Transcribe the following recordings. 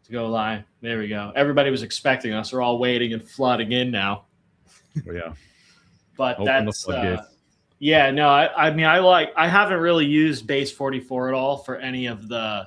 to go live. There we go. Everybody was expecting us. We're all waiting and flooding in now. Oh, yeah. But Open that's the floodgates. yeah, no, I mean, I haven't really used Base 44 at all for any of the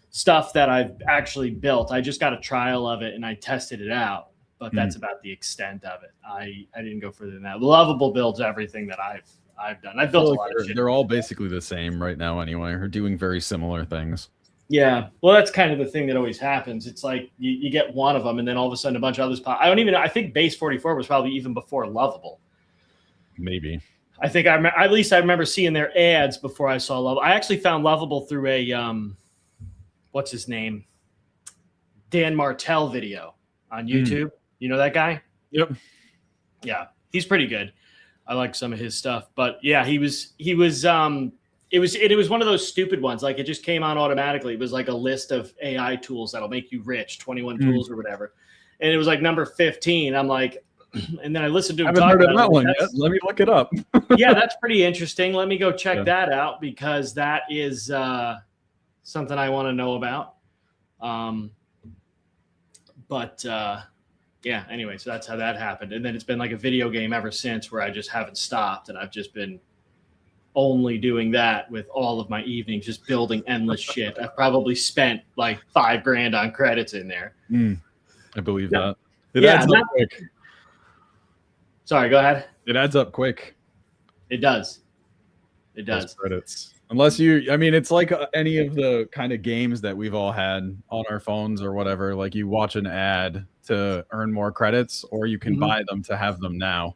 stuff that I've actually built. I just got a trial of it and I tested it out, but that's about the extent of it. I didn't go further than that. The Lovable builds everything that I've done. I've built a lot of shit. They're all basically the same right now anyway, or doing very similar things. Yeah, well, that's kind of the thing that always happens. It's like you get one of them, and then all of a sudden a bunch of others pop. I think Base 44 was probably even before Lovable. Maybe. I think at least I remember seeing their ads before I saw Lovable. I actually found Lovable through a what's his name, Dan Martell video on YouTube. You know that guy? Yep. Yeah, he's pretty good. I like some of his stuff, but yeah, it was one of those stupid ones. Like it just came on automatically. It was like a list of AI tools that'll make you rich, 21 tools or whatever. And it was like number 15. I'm like, and then I listened to him talk about that one yet. Let me look it up. Yeah, that's pretty interesting. Let me go check that out because that is something I want to know about. Yeah, anyway, so that's how that happened. And then it's been like a video game ever since where I just haven't stopped. And I've just been only doing that with all of my evenings, just building endless shit. I've probably spent like $5,000 on credits in there. I believe that. It adds up quick. Sorry, go ahead. It adds up quick. It does. It does. Those credits. Unless it's like any of the kind of games that we've all had on our phones or whatever. Like you watch an ad to earn more credits, or you can buy them to have them now.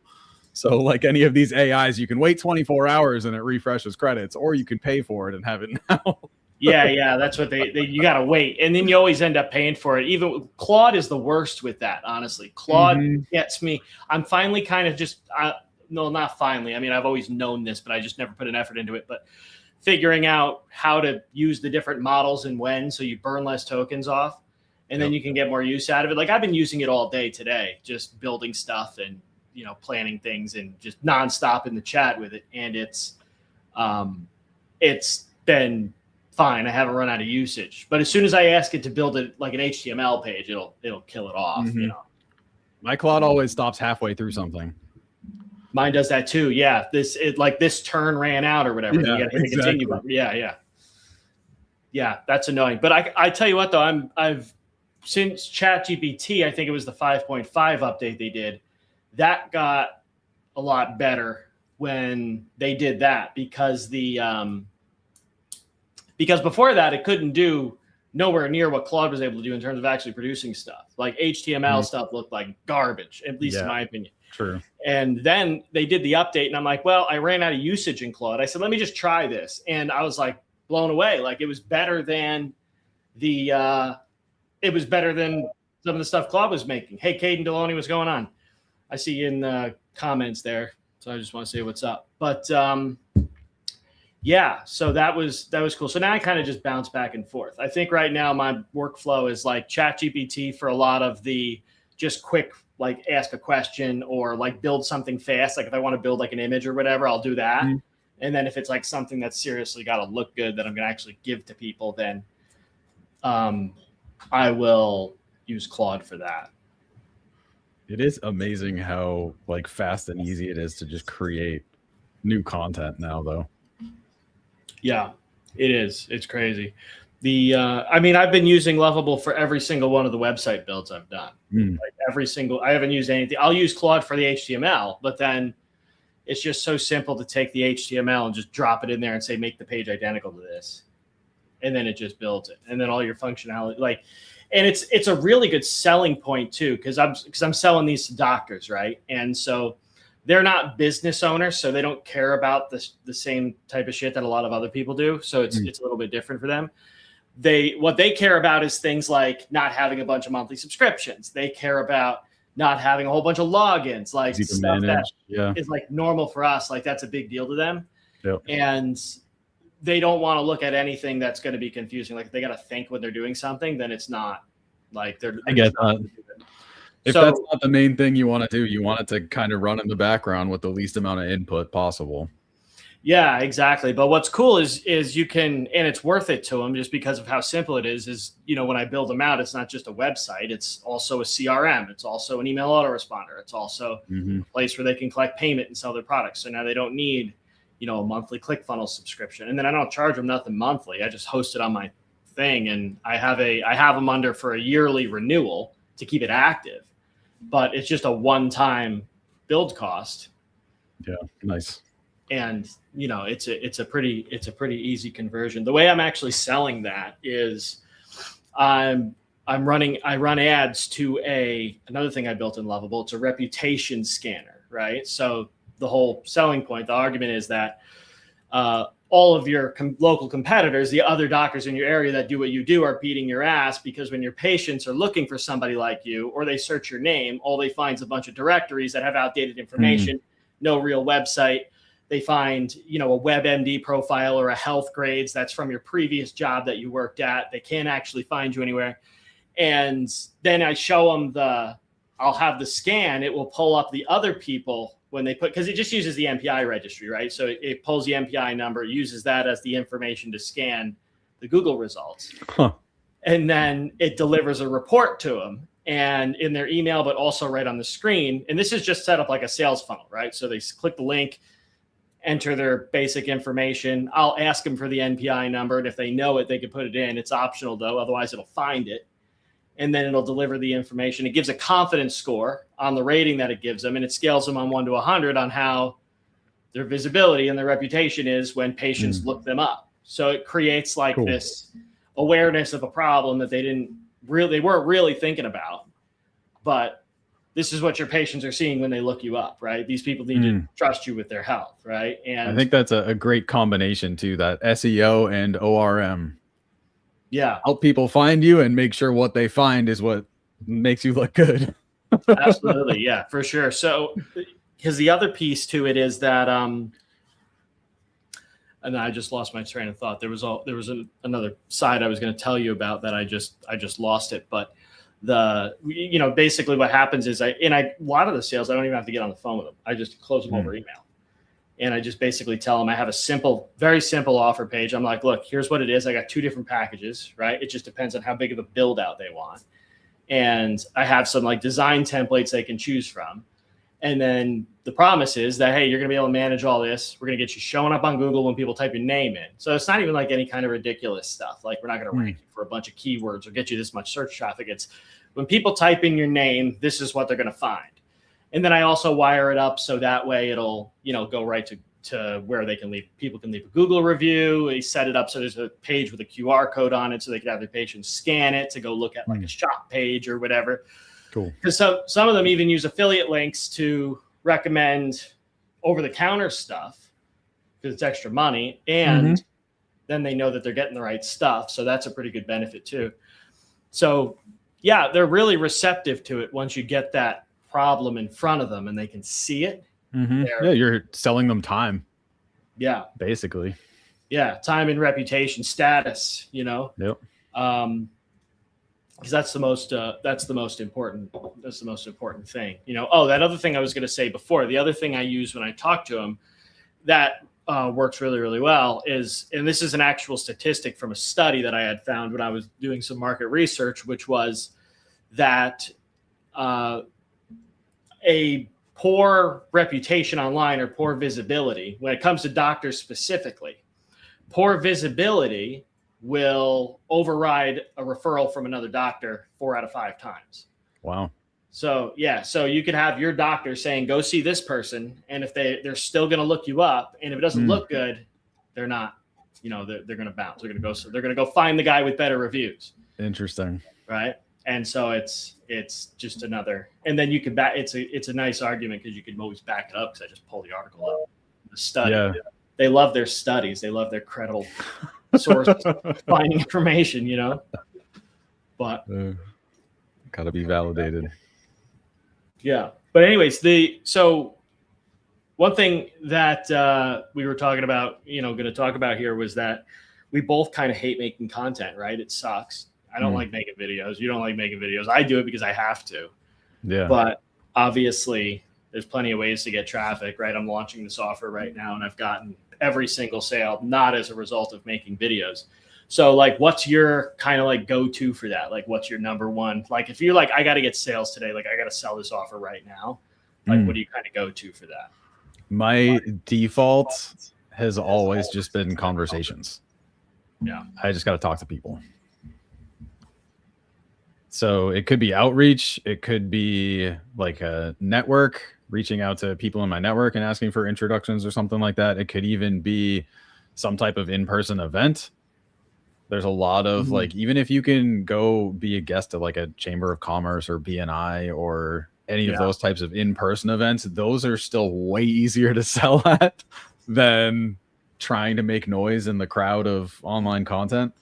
So like any of these AIs, you can wait 24 hours and it refreshes credits, or you can pay for it and have it now. Yeah, that's what you got to wait. And then you always end up paying for it. Even Claude is the worst with that, honestly. Claude gets me. I'm finally kind of just, no, not finally. I mean, I've always known this, but I just never put an effort into it. But figuring out how to use the different models and when, so you burn less tokens off and then you can get more use out of it. Like I've been using it all day today, just building stuff and, planning things and just nonstop in the chat with it. And it's been fine. I haven't run out of usage, but as soon as I ask it to build it like an HTML page, it'll kill it off. My Claude always stops halfway through something. Mine does that too. Yeah. This turn ran out or whatever. Yeah, you gotta hit the continue button. Yeah. That's annoying. But I tell you what though, I've since ChatGPT, I think it was the 5.5 update they did, that got a lot better when they did that because because before that it couldn't do nowhere near what Claude was able to do in terms of actually producing stuff. Like HTML stuff looked like garbage, at least in my opinion. True. And then they did the update and I'm like, well, I ran out of usage in Claude. I said, let me just try this. And I was like blown away. Like it was better than some of the stuff Claude was making. Hey, Caden Deloney, what's going on? I see you in the comments there. So I just want to say what's up. But yeah, so that was cool. So now I kind of just bounce back and forth. I think right now my workflow is like ChatGPT for a lot of the just quick, like ask a question or like build something fast. Like if I want to build like an image or whatever, I'll do that. And then if it's like something that's seriously got to look good that I'm going to actually give to people, then I will use Claude for that. It is amazing how like fast and easy it is to just create new content now though. Yeah, it is. It's crazy. I mean, I've been using Lovable for every single one of the website builds I've done. Like I haven't used anything. I'll use Claude for the HTML, but then it's just so simple to take the HTML and just drop it in there and say, make the page identical to this. And then it just builds it. And then all your functionality, and it's a really good selling point too, because I'm selling these to doctors, right? And so they're not business owners, so they don't care about the same type of shit that a lot of other people do. So it's a little bit different for them. What they care about is things like not having a bunch of monthly subscriptions. They care about not having a whole bunch of logins, like stuff that is like normal for us. Like that's a big deal to them. Yep. And they don't want to look at anything that's going to be confusing. Like if they got to think when they're doing something, then it's not like I get that. If that's not the main thing you want to do, you want it to kind of run in the background with the least amount of input possible. Yeah, exactly. But what's cool is you can, and it's worth it to them just because of how simple it is, when I build them out, it's not just a website. It's also a CRM. It's also an email autoresponder. It's also a place where they can collect payment and sell their products. So now they don't need, a monthly ClickFunnels subscription. And then I don't charge them nothing monthly. I just host it on my thing. And I have them under for a yearly renewal to keep it active, but it's just a one-time build cost. Yeah. Nice. And it's a pretty easy conversion. The way I'm actually selling that is I run ads to another thing I built in Lovable. It's a reputation scanner, right? So the whole selling point, the argument is that all of your local competitors, the other doctors in your area that do what you do, are beating your ass, because when your patients are looking for somebody like you, or they search your name, all they find is a bunch of directories that have outdated information, no real website. They find, a WebMD profile or a health grades that's from your previous job that you worked at. They can't actually find you anywhere. And then I show them I'll have the scan. It will pull up the other people when they because it just uses the MPI registry, right? So it pulls the MPI number, uses that as the information to scan the Google results. And then it delivers a report to them, and in their email, but also right on the screen. And this is just set up like a sales funnel, right? So they click the link, enter their basic information. I'll ask them for the NPI number, and if they know it, they can put it in. It's optional though, otherwise it'll find it. And then it'll deliver the information. It gives a confidence score on the rating that it gives them, and it scales them on 1 to 100 on how their visibility and their reputation is when patients look them up. So it creates this awareness of a problem that they weren't really thinking about, but this is what your patients are seeing when they look you up, right? These people need to trust you with their health, right? And I think that's a great combination too, that SEO and ORM. Yeah. Help people find you and make sure what they find is what makes you look good. Absolutely. Yeah, for sure. So, because the other piece to it is that, and I just lost my train of thought. There was another side I was going to tell you about that I just lost it. But basically what happens is a lot of the sales, I don't even have to get on the phone with them. I just close them over email. And I just basically tell them I have a very simple offer page. I'm like, look, here's what it is. I got 2 different packages, right? It just depends on how big of a build out they want. And I have some design templates they can choose from. And then the promise is that, hey, you're going to be able to manage all this. We're going to get you showing up on Google when people type your name in. So it's not even any kind of ridiculous stuff. We're not going to rank you for a bunch of keywords or get you this much search traffic. It's when people type in your name, this is what they're going to find. And then I also wire it up so that way it'll, go right to where people can leave a Google review. We set it up so there's a page with a QR code on it so they can have their patients scan it to go look at a shop page or whatever. Cool. Because some of them even use affiliate links to recommend over-the-counter stuff because it's extra money, and then they know that they're getting the right stuff. So that's a pretty good benefit too. So yeah, they're really receptive to it once you get that problem in front of them and they can see it. Yeah, you're selling them time. Yeah, basically. Yeah, time and reputation, status. Yep. Because that's the most important. That's the most important thing. That other thing I was going to say before. The other thing I use when I talk to them that works really, really well is, and this is an actual statistic from a study that I had found when I was doing some market research, which was that a poor reputation online or poor visibility, when it comes to doctors specifically, poor visibility will override a referral from another doctor 4 out of 5 times. Wow. So yeah, so you could have your doctor saying, go see this person. And if they're still going to look you up, and if it doesn't look good, they're not, they're going to bounce. They're going to go find the guy with better reviews. Interesting. Right. And so it's just another, and then you can it's a nice argument because you can always back it up. Because I just pull the article up, the study. Yeah. They love their studies. They love their credible sources finding information, but gotta be validated. Yeah. But anyways, so one thing that we were talking about, going to talk about here was that we both kind of hate making content, right? It sucks. I don't like making videos. You don't like making videos. I do it because I have to. Yeah. But obviously There's plenty of ways to get traffic, right? I'm launching this offer right now, and I've gotten every single sale, not as a result of making videos. So like, what's your kind of like go-to for that? Like, what's your number one? Like, if you're like, I got to get sales today, like I got to sell this offer right now. Like, what do you kind of go to for that? My default has always just been conversations. Yeah. I just got to talk to people. So it could be outreach. It could be like a network, reaching out to people in my network and asking for introductions or something like that. It could even be some type of in-person event. There's a lot of like, even if you can go be a guest at like a Chamber of Commerce or BNI or any of those types of in-person events, those are still way easier to sell at than trying to make noise in the crowd of online content.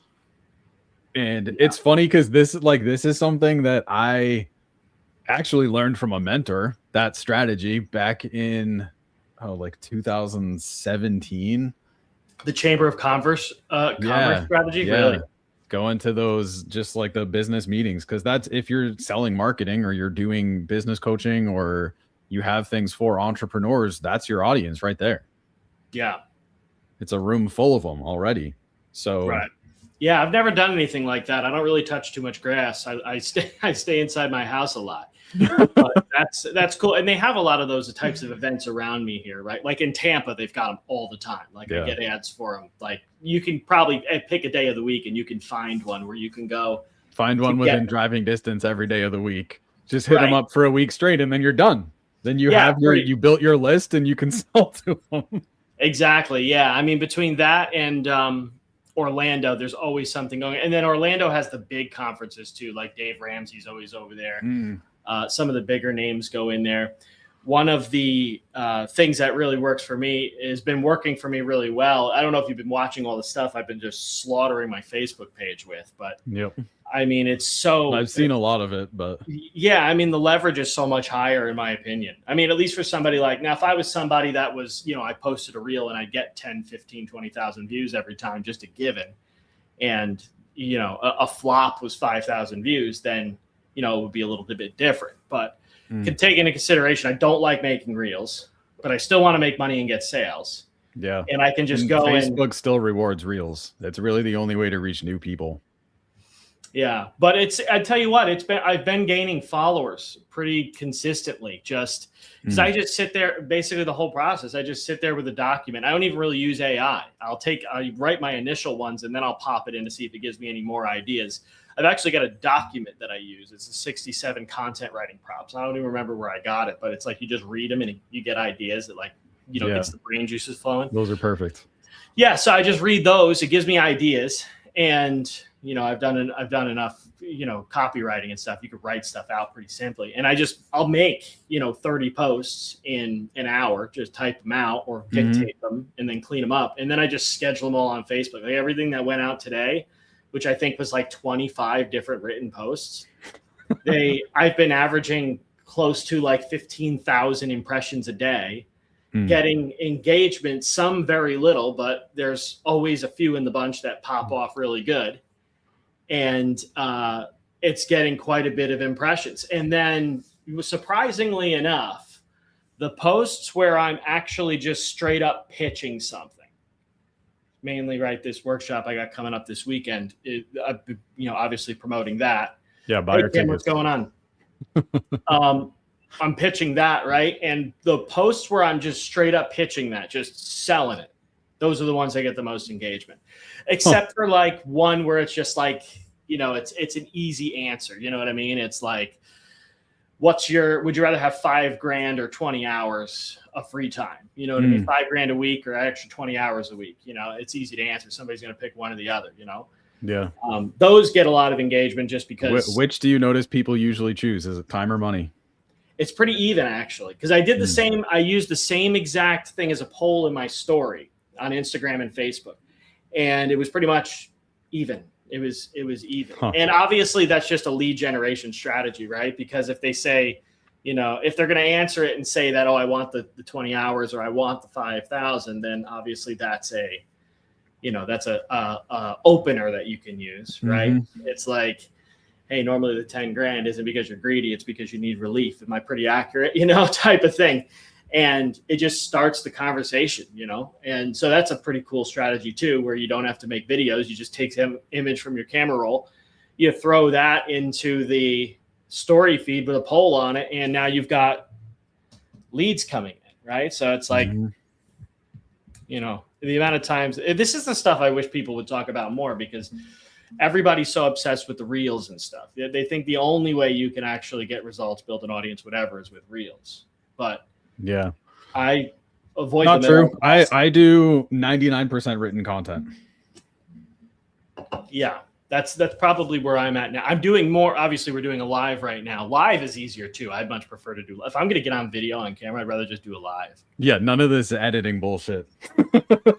And it's funny because this is something that I actually learned from a mentor, that strategy back in like 2017. The Chamber of Commerce strategy, really? Go into those, just like the business meetings, because that's if you're selling marketing or you're doing business coaching or you have things for entrepreneurs, that's your audience right there. Yeah. It's a room full of them already. So right. Yeah, I've never done anything like that. I don't really touch too much grass. I stay inside my house a lot. But that's cool. And they have a lot of those types of events around me here, right? Like in Tampa, they've got them all the time. Like I get ads for them. Like you can probably pick a day of the week and you can find one where you can go. Find one within driving distance every day of the week. Just hit them up for a week straight and then you're done. Then you have you built your list and you can sell to them. Exactly. Yeah. I mean, between that and Orlando, there's always something going. And then Orlando has the big conferences too. Like Dave Ramsey's always over there. Some of the bigger names go in there. One of the things that really works for me has been working for me really well. I don't know if you've been watching all the stuff I've been just slaughtering my Facebook page with, but I mean, it's so. I've seen a lot of it, but yeah, I mean, the leverage is so much higher in my opinion. I mean, at least for somebody like, now, if I was somebody that was, I posted a reel and I get 10, 15, 20,000 views every time, just a given, and, a flop was 5,000 views, then, it would be a little bit different, but can take into consideration, I don't like making reels, but I still want to make money and get sales. Yeah. And I can just go Facebook still rewards reels. That's really the only way to reach new people. Yeah. But I tell you what, I've been gaining followers pretty consistently, just because I just sit there, basically the whole process. I just sit there with a document. I don't even really use AI. I write my initial ones and then I'll pop it in to see if it gives me any more ideas. I've actually got a document that I use. It's a 67 content writing prompts. I don't even remember where I got it, but it's like you just read them and you get ideas that gets the brain juices flowing. Those are perfect. Yeah, so I just read those. It gives me ideas, and I've done enough copywriting and stuff. You could write stuff out pretty simply, and I'll make 30 posts in an hour. Just type them out or dictate them, and then clean them up, and then I just schedule them all on Facebook. Like everything that went out today, which I think was like 25 different written posts. I've been averaging close to like 15,000 impressions a day, getting engagement, some very little, but there's always a few in the bunch that pop off really good. And it's getting quite a bit of impressions. And then surprisingly enough, the posts where I'm actually just straight up pitching something, mainly this workshop I got coming up this weekend, obviously promoting that. Yeah. Buy your tickets. What's going on? I'm pitching that, right? And the posts where I'm just straight up pitching that, just selling it, those are the ones that get the most engagement, except for like one where it's just like, it's an easy answer. You know what I mean? It's like, would you rather have $5,000 or 20 hours of free time? You know what I mean? $5,000 a week or extra 20 hours a week. It's easy to answer. Somebody's going to pick one or the other, Yeah. Those get a lot of engagement just because. Which do you notice people usually choose? Is it time or money? It's pretty even actually, because I did the same. I used the same exact thing as a poll in my story on Instagram and Facebook, and it was pretty much even. It was even. And obviously that's just a lead generation strategy, right? Because if they say, if they're going to answer it and say that, oh, I want the 20 hours or I want the 5,000, then obviously that's a opener that you can use, right? It's like, hey, normally the 10 grand isn't because you're greedy, it's because you need relief. Am I pretty accurate? You know, type of thing. And it just starts the conversation, you know? And so that's a pretty cool strategy too, where you don't have to make videos. You just take some image from your camera roll, you throw that into the story feed with a poll on it, and now you've got leads coming in, right? So it's like, you know, the amount of times, this is the stuff I wish people would talk about more, because everybody's so obsessed with the reels and stuff. They think the only way you can actually get results, build an audience, whatever, is with reels. But yeah, I avoid not true. I do 99% written content. Yeah, that's probably where I'm at now. I'm doing more. Obviously, we're doing a live right now. Live is easier too. I'd much prefer to do. If I'm going to get on video on camera, I'd rather just do a live. Yeah, none of this editing bullshit.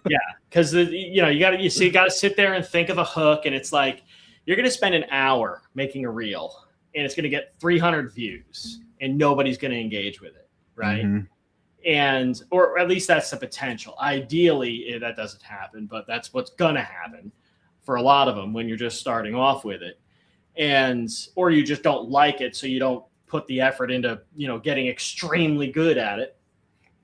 Yeah, because you know, you got to sit there and think of a hook, and it's like you're going to spend an hour making a reel, and it's going to get 300 views, and nobody's going to engage with it, right? And or at least that's the potential. Ideally, that doesn't happen, but that's what's going to happen for a lot of them when you're just starting off with it. And or you just don't like it, so you don't put the effort into, you know, getting extremely good at it.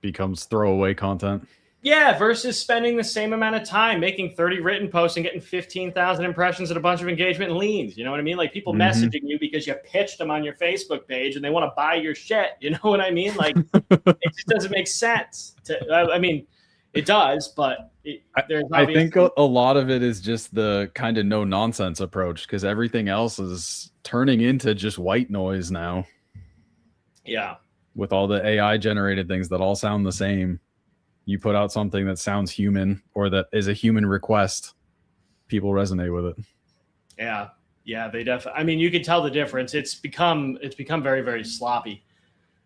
Becomes throwaway content. Yeah, versus spending the same amount of time making 30 written posts and getting 15,000 impressions and a bunch of engagement and leads. You know what I mean? Like people messaging you because you pitched them on your Facebook page and they want to buy your shit. You know what I mean? Like it just doesn't make sense. I mean, it does, but I think a lot of it is just the kind of no nonsense approach, because everything else is turning into just white noise now. Yeah. With all the AI generated things that all sound the same. You put out something that sounds human or that is a human request, people resonate with it. Yeah. Yeah, they definitely, I mean, you can tell the difference. It's become very, very sloppy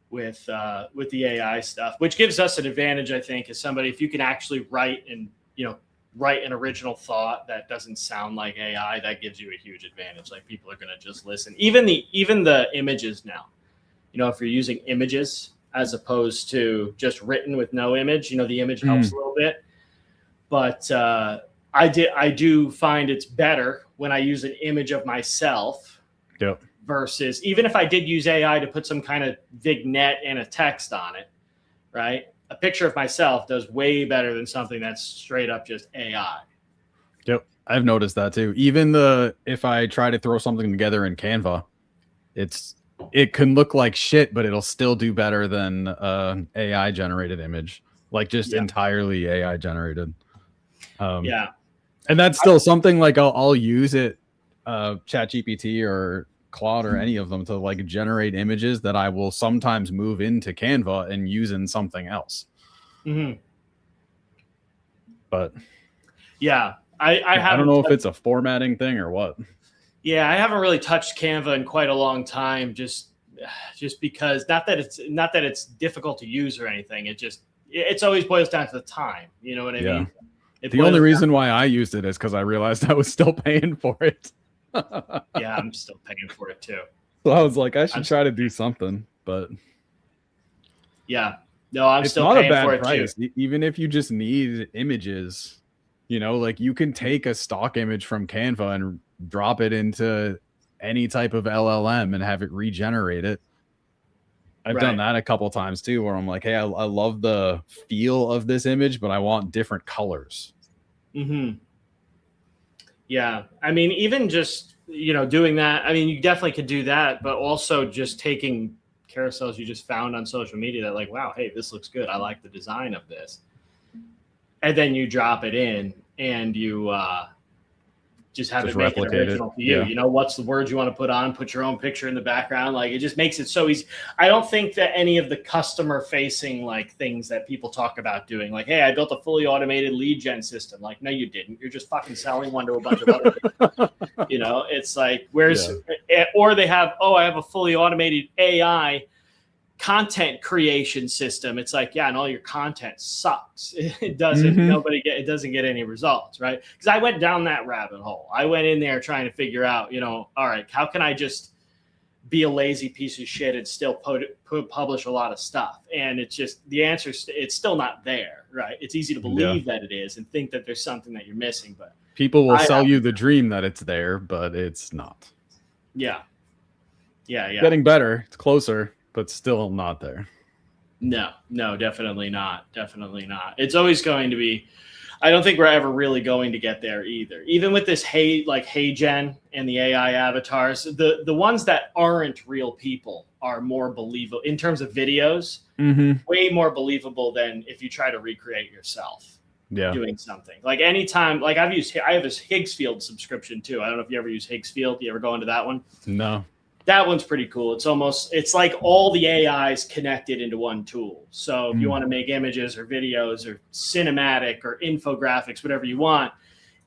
with the AI stuff, which gives us an advantage, I think, as somebody, if you can actually write an original thought that doesn't sound like AI, that gives you a huge advantage. Like people are going to just listen. Even the images now, you know, if you're using images as opposed to just written with no image, you know, the image helps a little bit, but I do find it's better when I use an image of myself. Yep. Versus even if I did use AI to put some kind of vignette and a text on it, right? A picture of myself does way better than something that's straight up just AI. Yep. I've noticed that too. Even if I try to throw something together in Canva, it can look like shit, but it'll still do better than AI generated image, like just entirely AI generated. Yeah. And that's still something like I'll use it, ChatGPT or Claude or any of them to like generate images that I will sometimes move into Canva and use in something else. But yeah, I don't know if it's a formatting thing or what. Yeah, I haven't really touched Canva in quite a long time, just because not that it's difficult to use or anything. It's always boils down to the time. You know what I mean? The only reason why I used it is because I realized I was still paying for it. Yeah, I'm still paying for it too. So I was like, I should try to do something, but yeah, no, I'm still paying for it too. Even if you just need images, you know, like you can take a stock image from Canva and drop it into any type of LLM and have it regenerate it. I've done that a couple times too, where I'm like, hey, I love the feel of this image, but I want different colors. Yeah, I mean, even just, you know, doing that, I mean, you definitely could do that, but also just taking carousels you just found on social media that like, wow, hey, this looks good. I like the design of this. And then you drop it in and you just have it make it original to you. You know, what's the word you want to put on, put your own picture in the background. Like it just makes it so easy. I don't think that any of the customer facing like things that people talk about doing, like, hey, I built a fully automated lead gen system. Like, no, you didn't. You're just fucking selling one to a bunch of other people. You know, it's like, or they have, I have a fully automated AI content creation system. It's like, yeah, and all your content sucks. It doesn't, it doesn't get any results, right? Because I went down that rabbit hole. I went in there trying to figure out, you know, all right, how can I just be a lazy piece of shit and still publish a lot of stuff? And it's just, the answer, it's still not there, right? It's easy to believe that it is and think that there's something that you're missing, but people will sell you the dream that it's there, but it's not. Yeah. Yeah, yeah. Getting better. It's closer, but still not there. No, definitely not. Definitely not. It's always going to be. I don't think we're ever really going to get there either. Even with this HeyGen and the AI avatars, the ones that aren't real people are more believable in terms of videos. Way more believable than if you try to recreate yourself. Doing something like anytime. Like I have this Higgsfield subscription too. I don't know if you ever use Higgsfield. You ever go into that one? No. That one's pretty cool. It's like all the AIs connected into one tool. So if you want to make images or videos or cinematic or infographics, whatever you want,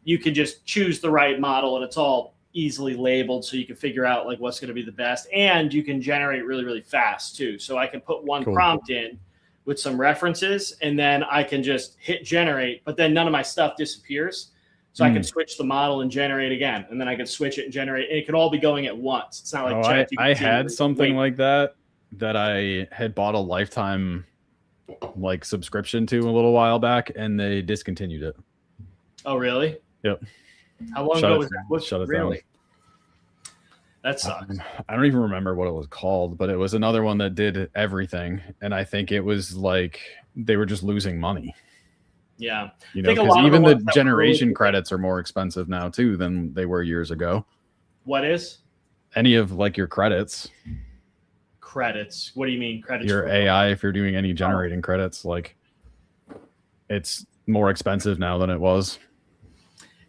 you can just choose the right model and it's all easily labeled so you can figure out like what's going to be the best. And you can generate really, really fast too. So I can put one prompt in with some references and then I can just hit generate, but then none of my stuff disappears. So I can switch the model and generate again, and then I can switch it and generate, and it could all be going at once. It's not like I had something like that I had bought a lifetime like subscription to a little while back, and they discontinued it. Oh, really? Yep. How long ago was that? Shut it really? down. That sucks. I don't even remember what it was called, but it was another one that did everything, and I think it was like they were just losing money. Yeah, you know, because even the generation credits are more expensive now too than they were years ago. What is? Any of like your credits. Credits. What do you mean credits? Your AI, if you're doing any generating credits, like it's more expensive now than it was.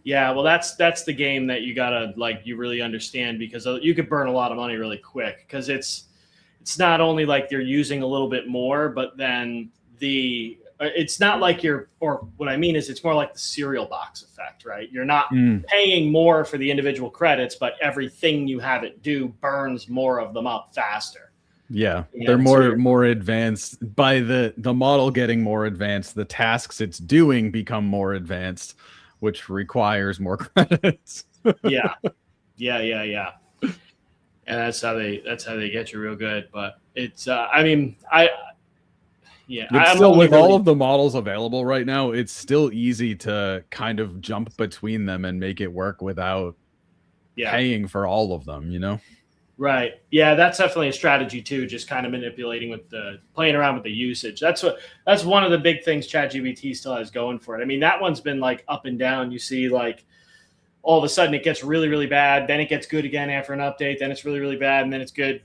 Yeah, well, that's the game that you gotta you really understand, because you could burn a lot of money really quick, because it's not only like you're using a little bit more, but then it's not like what I mean is it's more like the cereal box effect, right? You're not paying more for the individual credits, but everything you have it do burns more of them up faster. Yeah, they're more advanced. By the model getting more advanced, the tasks it's doing become more advanced, which requires more credits. Yeah. And that's how they get you real good. But it's it's still with all of the models available right now, it's still easy to kind of jump between them and make it work without paying for all of them, you know? Right. Yeah, that's definitely a strategy too, just kind of manipulating playing around with the usage. That's one of the big things ChatGPT still has going for it. I mean, that one's been like up and down. You see like all of a sudden it gets really, really bad, then it gets good again after an update, then it's really, really bad, and then it's good.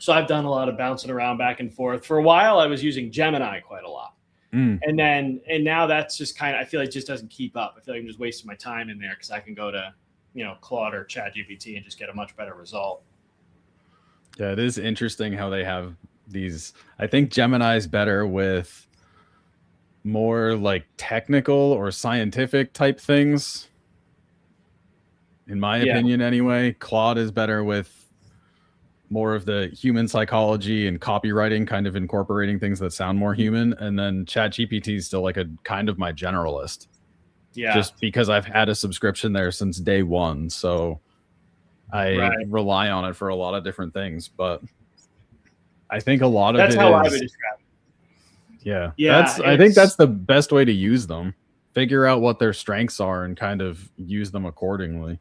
So I've done a lot of bouncing around back and forth. For a while, I was using Gemini quite a lot. And now that's just kind of, I feel like it just doesn't keep up. I feel like I'm just wasting my time in there, because I can go to, Claude or ChatGPT and just get a much better result. Yeah, it is interesting how they have these. I think Gemini's better with more like technical or scientific type things. In my opinion, anyway. Claude is better with more of the human psychology and copywriting, kind of incorporating things that sound more human. And then ChatGPT is still like a kind of my generalist. Yeah. Just because I've had a subscription there since day one. So I rely on it for a lot of different things. But I think a lot of that's how I would describe it. Yeah. I think that's the best way to use them. Figure out what their strengths are and kind of use them accordingly.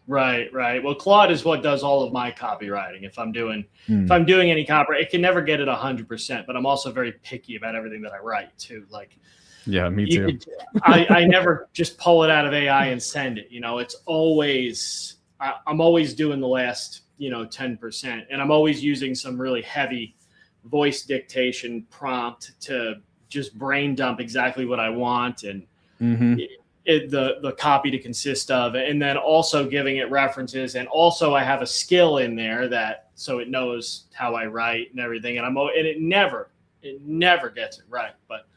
Right. Well, Claude is what does all of my copywriting. If I'm doing any copy, it can never get it 100%, but I'm also very picky about everything that I write too. Like, yeah, me too. I never just pull it out of AI and send it. It's always, I'm always doing the last, 10%, and I'm always using some really heavy voice dictation prompt to just brain dump exactly what I want and the copy to consist of, and then also giving it references. And also I have a skill in there so it knows how I write and everything. And it never gets it right, but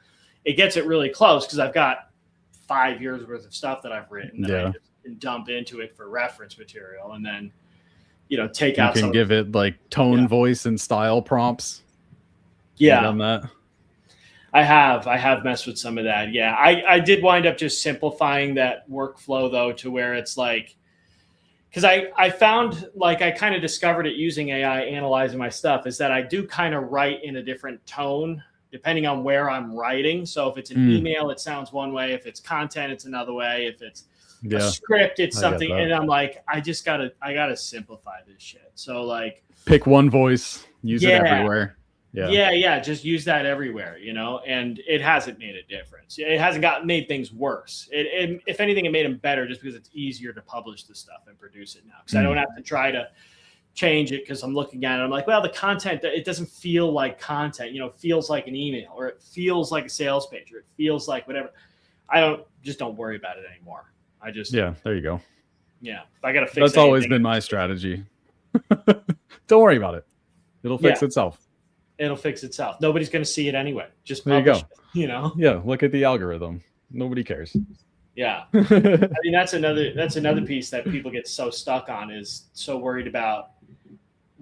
it gets it really close, because I've got 5 years worth of stuff that I've written that I just can dump into it for reference material, and then take out. You can give it like tone, voice, and style prompts. Yeah, done that. I have messed with some of that. Yeah, I did wind up just simplifying that workflow though, to where it's like, because I found, like, I kind of discovered it using AI analyzing my stuff, is that I do kind of write in a different tone depending on where I'm writing. So if it's an email, it sounds one way. If it's content, it's another way. If it's a script. It's I something. And I'm like, I gotta simplify this shit. So like pick one voice, use it everywhere. Yeah. Just use that everywhere, you know, and it hasn't made a difference. It hasn't made things worse. It if anything, it made them better just because it's easier to publish the stuff and produce it now. Because I don't have to try to change it because I'm looking at it. I'm like, well, the content, it doesn't feel like content, you know, it feels like an email or it feels like a sales page or it feels like whatever. I don't worry about it anymore. There you go. Yeah. If I got to fix That's always been my strategy. Don't worry about it. It'll fix itself. It'll fix itself. Nobody's going to see it anyway. Just there you go. It, you know? Yeah. Look at the algorithm. Nobody cares. Yeah. I mean, that's another piece that people get so stuck on, is so worried about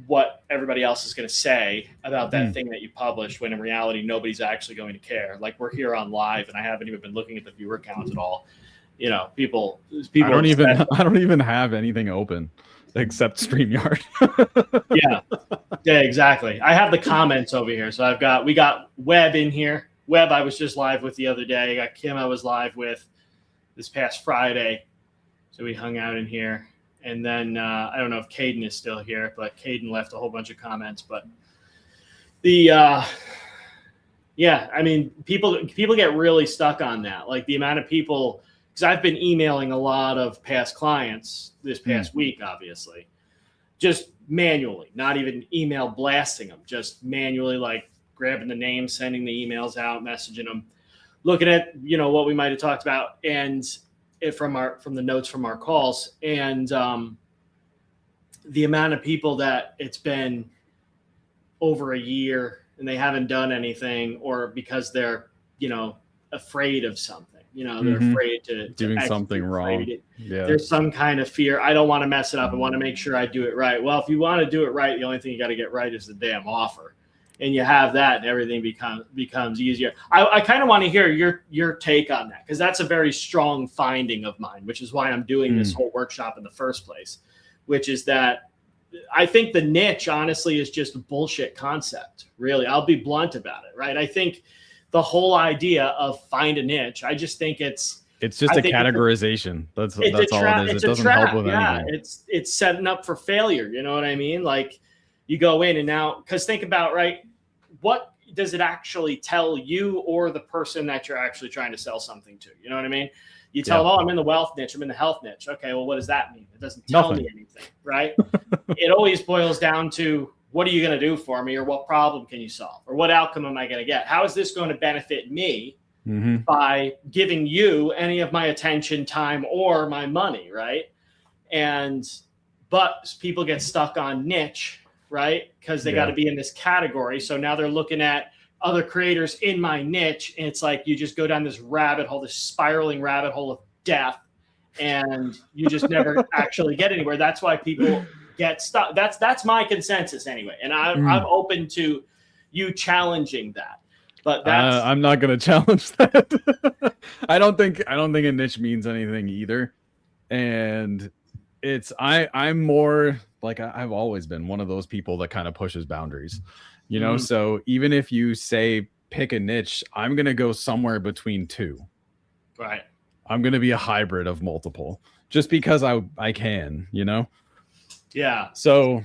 what everybody else is going to say about that thing that you published, when in reality, nobody's actually going to care. Like, we're here on live and I haven't even been looking at the viewer count at all. You know, people I don't even have anything open except StreamYard. Yeah, exactly. I have the comments over here. So we got Webb in here. Webb I was just live with the other day. I got Kim I was live with this past Friday. So we hung out in here. And then I don't know if Caden is still here, but Caden left a whole bunch of comments. But I mean, people get really stuck on that. Like the amount of people, because I've been emailing a lot of past clients this past week, obviously, just manually, not even email blasting them, just manually, like grabbing the name, sending the emails out, messaging them, looking at, you know, what we might have talked about and from the notes from our calls. And the amount of people that it's been over a year and they haven't done anything, or because they're, you know, afraid of something. You know, they're afraid to doing something wrong. There's some kind of fear. I don't want to mess it up. I want to make sure I do it right. Well, if you want to do it right, the only thing you got to get right is the damn offer. And you have that, and everything becomes easier. I kind of want to hear your take on that, because that's a very strong finding of mine, which is why I'm doing this whole workshop in the first place, which is that I think the niche, honestly, is just a bullshit concept. Really, I'll be blunt about it, right? I think the whole idea of find a niche, I just think it's just a categorization. That's all it is. It doesn't help with anything. It's setting up for failure. You know what I mean? Like, you go in and now, because think about, right, what does it actually tell you or the person that you're actually trying to sell something to? You know what I mean? You tell them, oh, I'm in the wealth niche, I'm in the health niche. Okay, well, what does that mean? It doesn't tell me anything, right? It always boils down to, what are you going to do for me, or what problem can you solve, or what outcome am I going to get? How is this going to benefit me by giving you any of my attention, time, or my money, right? But people get stuck on niche, right? Because they got to be in this category. So now they're looking at other creators in my niche, and it's like you just go down this rabbit hole, this spiraling rabbit hole of death, and you just never actually get anywhere. That's why people get stuck. That's my consensus anyway, and I'm open to you challenging that. But I'm not going to challenge that. I don't think a niche means anything either, and I'm more like, I've always been one of those people that kind of pushes boundaries, you know. So even if you say pick a niche, I'm going to go somewhere between two. Right. I'm going to be a hybrid of multiple, just because I can, you know. Yeah. So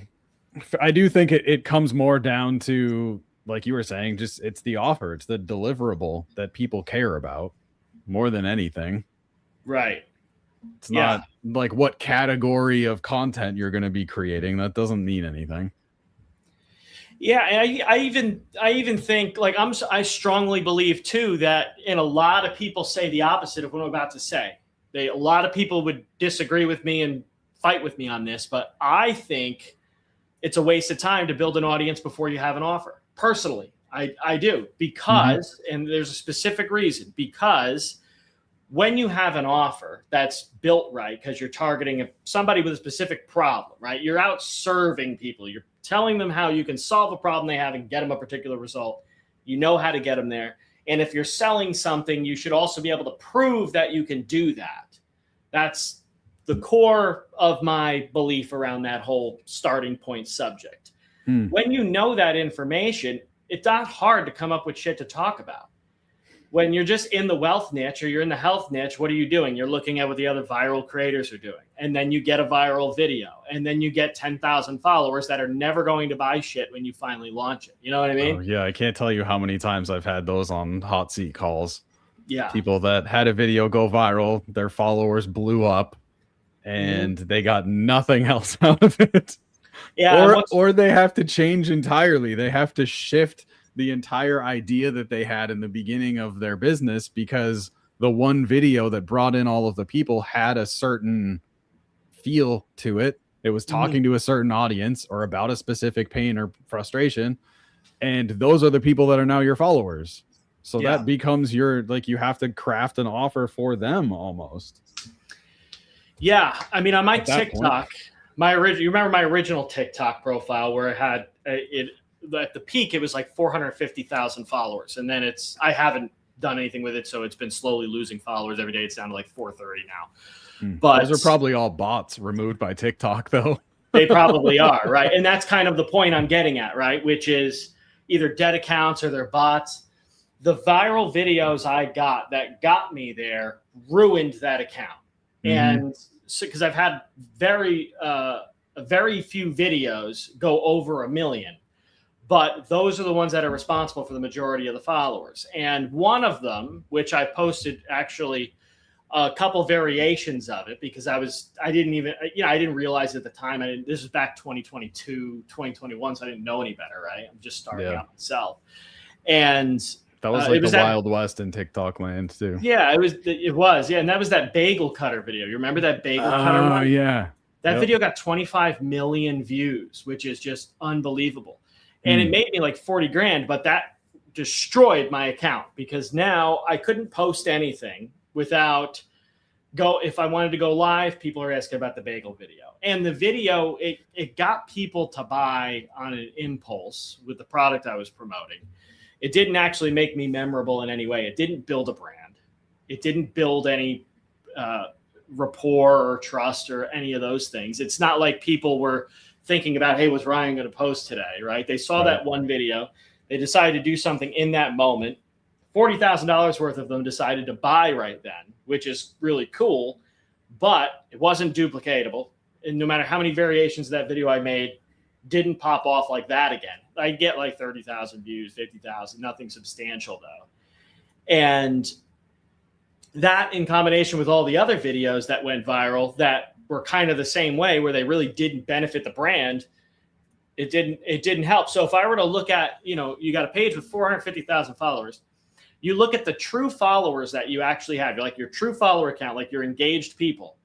I do think it comes more down to, like you were saying, just it's the offer, it's the deliverable that people care about more than anything. Right. It's not like what category of content you're going to be creating. That doesn't mean anything. Yeah, and I even think, like, I strongly believe too that, and a lot of people say the opposite of what I'm about to say. A lot of people would disagree with me and fight with me on this, but I think it's a waste of time to build an audience before you have an offer. Personally, I do, because, and there's a specific reason, because when you have an offer that's built right, because you're targeting somebody with a specific problem, right? You're out serving people. You're telling them how you can solve a problem they have and get them a particular result. You know how to get them there. And if you're selling something, you should also be able to prove that you can do that. That's the core of my belief around that whole starting point subject. When you know that information, it's not hard to come up with shit to talk about. when you're just in the wealth niche or you're in the health niche, what are you doing? You're looking at what the other viral creators are doing. And then you get a viral video, and then you get 10,000 followers that are never going to buy shit when you finally launch it. You know what I mean? Oh, yeah. I can't tell you how many times I've had those on hot seat calls. Yeah. People that had a video go viral, their followers blew up, and they got nothing else out of it. Yeah. Or they have to change entirely. They have to shift the entire idea that they had in the beginning of their business, because the one video that brought in all of the people had a certain feel to it. It was talking to a certain audience or about a specific pain or frustration. And those are the people that are now your followers. So that becomes your, like, you have to craft an offer for them almost. Yeah. I mean, on my TikTok, you remember my original TikTok profile where it had at the peak, it was like 450,000 followers. And then I haven't done anything with it. So it's been slowly losing followers every day. It's down to like 430 now. But those are probably all bots removed by TikTok though. They probably are. Right. And that's kind of the point I'm getting at, right? Which is either dead accounts or they're bots. The viral videos I got that got me there ruined that account. And so, because I've had very few videos go over 1 million. But those are the ones that are responsible for the majority of the followers. And one of them, which I posted actually a couple variations of it, because I didn't realize at the time, this was back 2022, 2021, so I didn't know any better, right? I'm just starting out myself. And that was like the Wild West in TikTok land too. Yeah, it was. Yeah. And that was that bagel cutter video. You remember that bagel cutter one? Oh, yeah. That video got 25 million views, which is just unbelievable. And it made me like 40 grand, but that destroyed my account because now I couldn't post anything without if I wanted to go live, people are asking about the bagel video. And the video, it got people to buy on an impulse with the product I was promoting. It didn't actually make me memorable in any way. It didn't build a brand. It didn't build any rapport or trust or any of those things. It's not like people were thinking about, hey, what's Ryan going to post today, right? They saw that one video. They decided to do something in that moment. $40,000 worth of them decided to buy right then, which is really cool, but it wasn't duplicatable. And no matter how many variations of that video I made, didn't pop off like that again. I get like 30,000 views, 50,000, nothing substantial though. And that in combination with all the other videos that went viral that were kind of the same way, where they really didn't benefit the brand, it didn't help. So if I were to look at, you got a page with 450,000 followers, you look at the true followers that you actually have, you're like your true follower account, like your engaged people,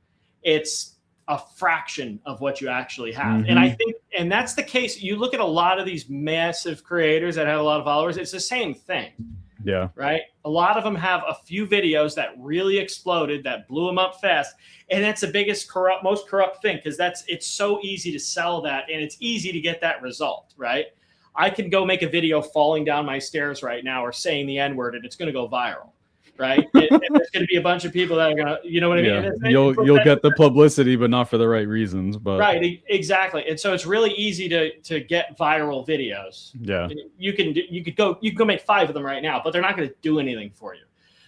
it's a fraction of what you actually have. And I think, and that's the case. You look at a lot of these massive creators that have a lot of followers, it's the same thing. Yeah. Right. A lot of them have a few videos that really exploded, that blew them up fast. And that's the biggest most corrupt thing, because it's so easy to sell that, and it's easy to get that result. Right. I can go make a video falling down my stairs right now or saying the N-word, and it's going to go viral. Right. And there's going to be a bunch of people that are going to, you know what I mean? Yeah. You'll get the publicity, but not for the right reasons. But right. Exactly. And so it's really easy to get viral videos. Yeah. You can go make 5 of them right now, but they're not going to do anything for you.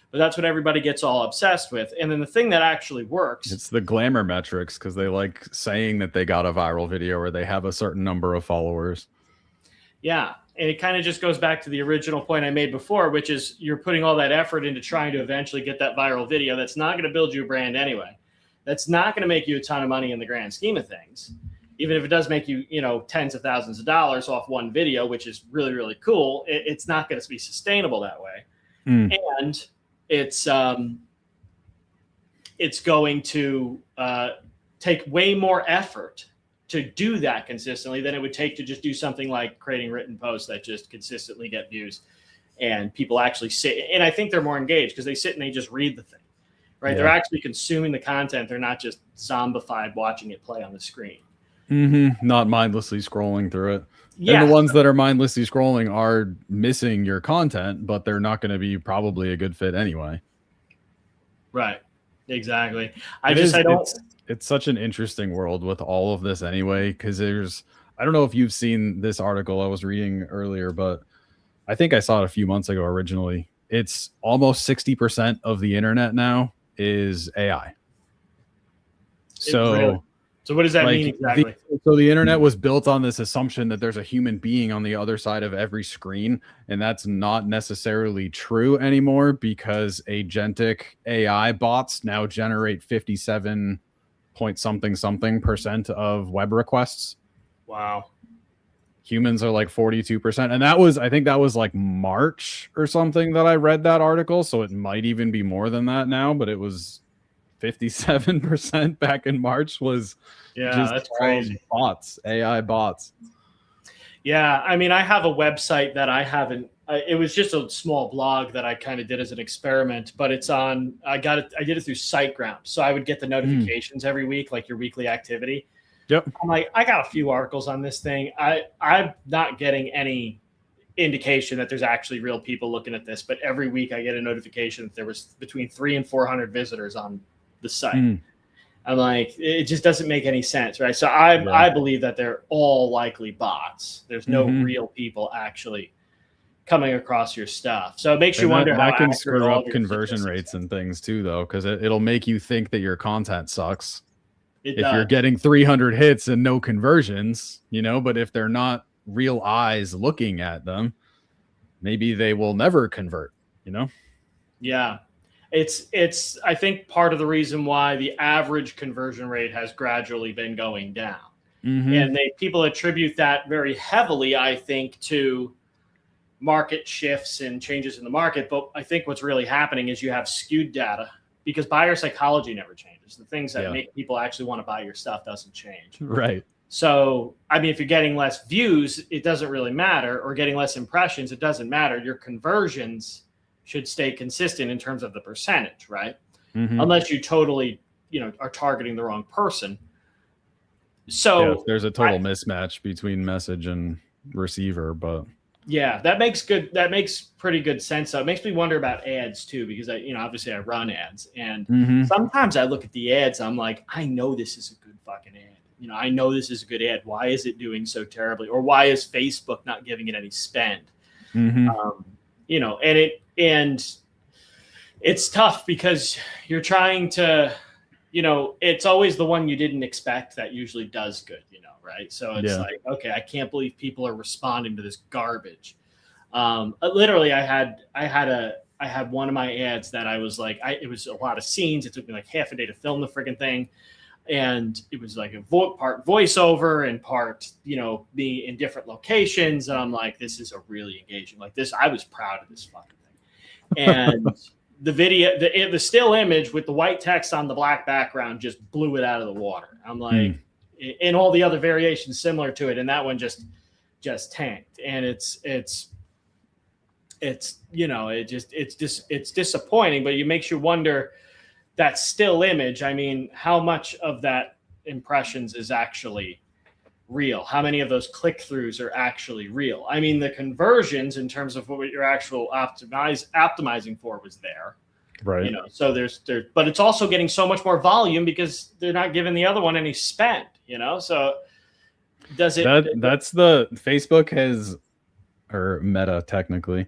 But that's what everybody gets all obsessed with. And then the thing that actually works, it's the glamour metrics, because they like saying that they got a viral video or they have a certain number of followers. Yeah. And it kind of just goes back to the original point I made before, which is you're putting all that effort into trying to eventually get that viral video. That's not going to build you a brand anyway. That's not going to make you a ton of money in the grand scheme of things. Even if it does make you, tens of thousands of dollars off one video, which is really, really cool, it's not going to be sustainable that way. And it's going to take way more effort to do that consistently than it would take to just do something like creating written posts that just consistently get views and people actually sit. And I think they're more engaged because they sit and they just read the thing, right? Yeah. They're actually consuming the content. They're not just zombified watching it play on the screen. Not mindlessly scrolling through it. Yeah. And the ones that are mindlessly scrolling are missing your content, but they're not going to be probably a good fit anyway. Right. Exactly. It's such an interesting world with all of this anyway, because I don't know if you've seen this article I was reading earlier, but I think I saw it a few months ago originally. it's almost 60% of the internet now is AI. So what does that mean exactly? So the internet was built on this assumption that there's a human being on the other side of every screen, and that's not necessarily true anymore, because agentic AI bots now generate 57 point something% of web requests. Wow. Humans are like 42%. And I think that was like March or something that I read that article. So it might even be more than that now, but it was 57% back in March was that's crazy. Bots, AI bots. Yeah. I mean, I have a website that I haven't, it was just a small blog that I kind of did as an experiment, but it's on, I did it through SiteGround. So I would get the notifications every week, like your weekly activity. Yep. I'm like, I got a few articles on this thing. I'm not getting any indication that there's actually real people looking at this, but every week I get a notification that there was between 300 and 400 visitors on the site. I'm like, it just doesn't make any sense, right? So I believe that they're all likely bots. There's no real people actually coming across your stuff. So it makes you wonder how that can screw up conversion rates and things too, though, because it'll make you think that your content sucks. If you're getting 300 hits and no conversions, but if they're not real eyes looking at them, maybe they will never convert, Yeah. It's I think part of the reason why the average conversion rate has gradually been going down. And people attribute that very heavily, I think, to market shifts and changes in the market. But I think what's really happening is you have skewed data, because buyer psychology never changes. The things that make people actually want to buy your stuff doesn't change. Right. So, I mean, if you're getting less views, it doesn't really matter, or getting less impressions, it doesn't matter. Your conversions should stay consistent in terms of the percentage, right? Unless you totally, are targeting the wrong person. So there's a total mismatch between message and receiver, but yeah, that makes pretty good sense. So it makes me wonder about ads too, because obviously I run ads, and sometimes I look at the ads, I'm like, I know this is a good fucking ad. I know this is a good ad. Why is it doing so terribly? Or why is Facebook not giving it any spend? And it's tough because you're trying to, it's always the one you didn't expect that usually does good, right? So it's like, okay, I can't believe people are responding to this garbage. Literally, I had one of my ads that I was like, it was a lot of scenes. It took me like half a day to film the friggin' thing. And it was like a part voiceover and part, being in different locations. And I'm like, this is a really engaging, like this. I was proud of this fucking thing. And the video, the still image with the white text on the black background just blew it out of the water. I'm like, and all the other variations similar to it. And that one just tanked. And it's disappointing, but it makes you wonder, that still image, I mean, how much of that impressions is actually real? How many of those click-throughs are actually real? I mean, the conversions in terms of what you're actual optimizing for was there. Right. So there's but it's also getting so much more volume because they're not giving the other one any spend, so does it that's the Facebook has, or Meta technically,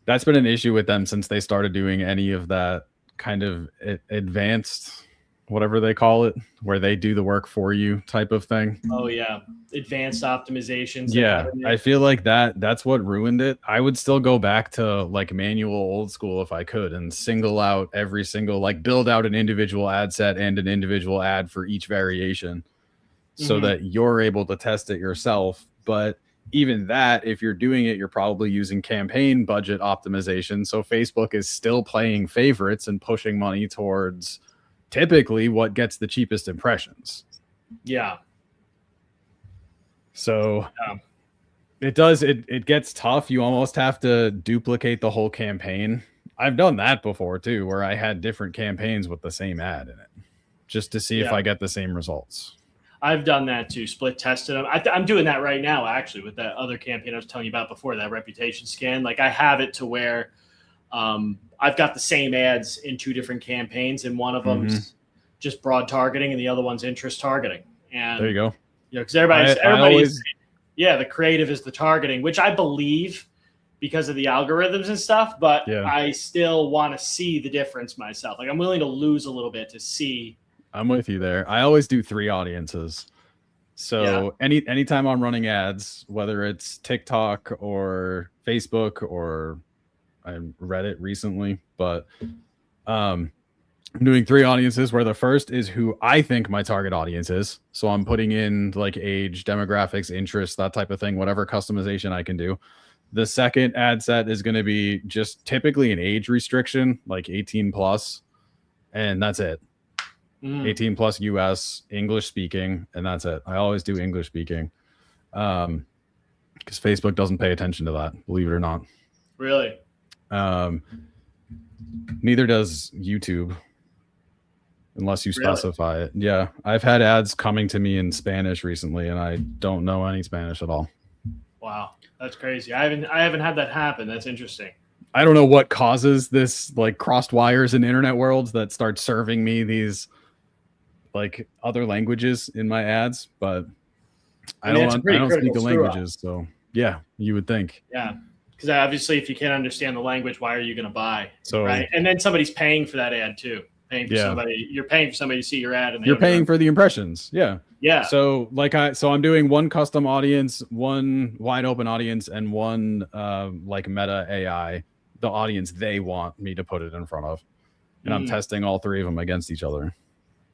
that's been an issue with them since they started doing any of that kind of advanced, whatever they call it, where they do the work for you type of thing. Oh yeah, advanced optimizations. Yeah, I feel like that's what ruined it. I would still go back to like manual old school if I could, and single out every single, like build out an individual ad set and an individual ad for each variation, so that you're able to test it yourself. But even that, if you're doing it, you're probably using campaign budget optimization. So Facebook is still playing favorites and pushing money towards typically what gets the cheapest impressions. Yeah. So it gets tough. You almost have to duplicate the whole campaign. I've done that before too, where I had different campaigns with the same ad in it, just to see if I get the same results. I've done that too, split tested them. I'm doing that right now, actually, with that other campaign I was telling you about before, that reputation scan. Like I have it to where I've got the same ads in two different campaigns, and one of them's just broad targeting and the other one's interest targeting. And there you go. Because everybody's the creative is the targeting, which I believe, because of the algorithms and stuff, but Yeah. I still want to see the difference myself. Like I'm willing to lose a little bit to see. I'm with you there. I always do 3 audiences. So anytime I'm running ads, whether it's TikTok or Facebook or I read it recently, but I'm doing 3 audiences where the first is who I think my target audience is. So I'm putting in like age, demographics, interests, that type of thing, whatever customization I can do. The second ad set is going to be just typically an age restriction, like 18 plus, and that's it. 18 plus US, English speaking, and that's it. I always do English speaking because Facebook doesn't pay attention to that, believe it or not. Really? Neither does YouTube unless you specify it. Yeah, I've had ads coming to me in Spanish recently, and I don't know any Spanish at all. Wow, that's crazy. I haven't had that happen. That's interesting. I don't know what causes this, like crossed wires in internet worlds that start serving me these like other languages in my ads, but I don't speak the languages. So yeah, you would think. Yeah. Because obviously if you can't understand the language, why are you going to buy? So right. And then somebody's paying for that ad too. You're paying for somebody to see your ad, and you're paying for the impressions. Yeah. Yeah. So I'm doing 1 custom audience, 1 wide open audience, and 1 like Meta AI, the audience they want me to put it in front of. And I'm testing all 3 of them against each other.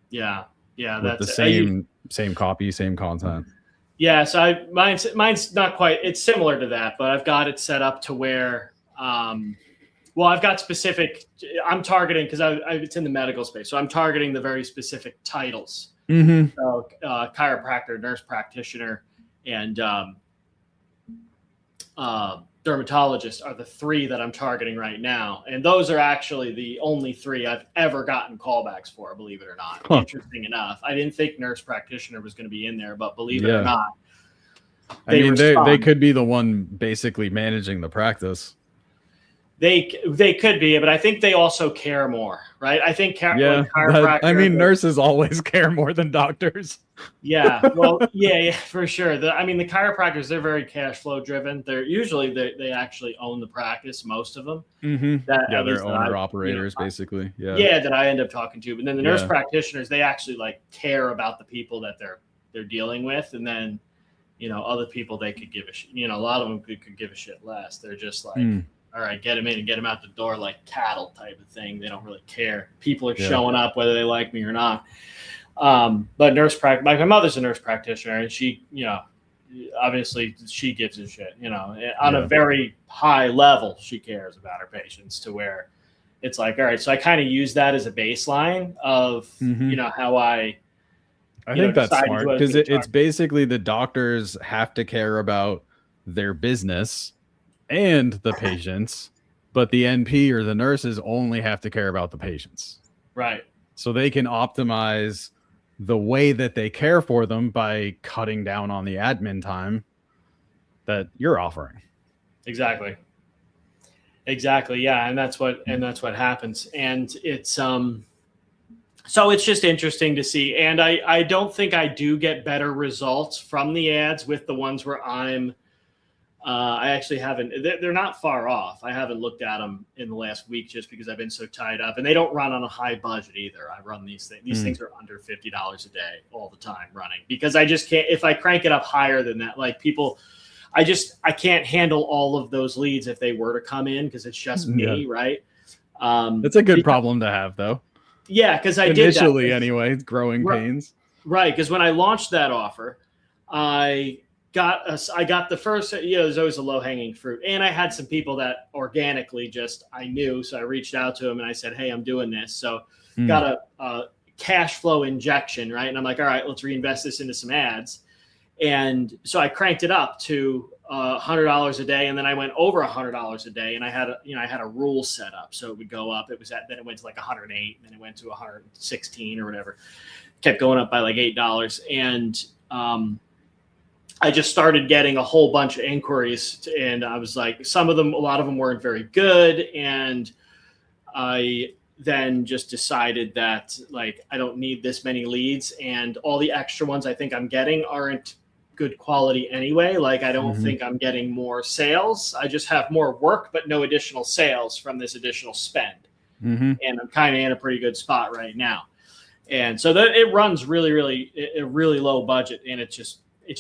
Yeah. Yeah. With that's the same copy, same content. Yeah. So mine's not quite, it's similar to that, but I've got it set up to where, I've got specific, I'm targeting, because it's in the medical space. So I'm targeting the very specific titles. So chiropractor, nurse practitioner, and dermatologist are the 3 that I'm targeting right now. And those are actually the only 3 I've ever gotten callbacks for, believe it or not. Huh. Interesting enough. I didn't think nurse practitioner was going to be in there, but believe it or not. They could be the one basically managing the practice. They could be, but I think they also care more, right? I think chiropractor. Nurses always care more than doctors. Yeah, well, yeah, for sure. The chiropractors, they're very cash flow driven. They're usually they actually own the practice, most of them. They're owner operators, basically. Yeah, that I end up talking to. But then the nurse practitioners, they actually like care about the people that they're dealing with, and then other people they could give a shit. A lot of them could give a shit less. They're just like. All right, get them in and get them out the door like cattle type of thing. They don't really care. People are showing up whether they like me or not. But my mother's a nurse practitioner, and she, obviously she gives a shit, on a very high level, she cares about her patients to where it's like, all right, so I kind of use that as a baseline of, how I think that's smart because it's basically the doctors have to care about their business and the patients, but the NP or the nurses only have to care about the patients. Right. So they can optimize the way that they care for them by cutting down on the admin time that you're offering. Exactly. Yeah. And that's what happens. And it's, so it's just interesting to see. And I don't think I do get better results from the ads with the ones where I actually haven't, they're not far off. I haven't looked at them in the last week just because I've been so tied up, and they don't run on a high budget either. I run these things. These things are under $50 a day all the time running because I just can't, if I crank it up higher than that, like people, I can't handle all of those leads if they were to come in because it's just me. Right. That's a good problem to have though. Yeah. Cause I initially did that. Anyway, growing pains. Right. Cause when I launched that offer, I got the first, there's always a low hanging fruit. And I had some people that organically I knew. So I reached out to them and I said, hey, I'm doing this. So got a cash flow injection. Right. And I'm like, all right, let's reinvest this into some ads. And so I cranked it up to $100 a day. And then I went over $100 a day. And I had a rule set up. So it would go up. Then it went to like 108. And then it went to 116 or whatever. Kept going up by like $8. And, I just started getting a whole bunch of inquiries, and I was like, a lot of them weren't very good. And I then just decided that like, I don't need this many leads, and all the extra ones I think I'm getting aren't good quality anyway. Like, I don't Mhm. think I'm getting more sales. I just have more work, but no additional sales from this additional spend. Mhm. And I'm kind of in a pretty good spot right now. And so that it runs really, really, a really low budget, and it just, it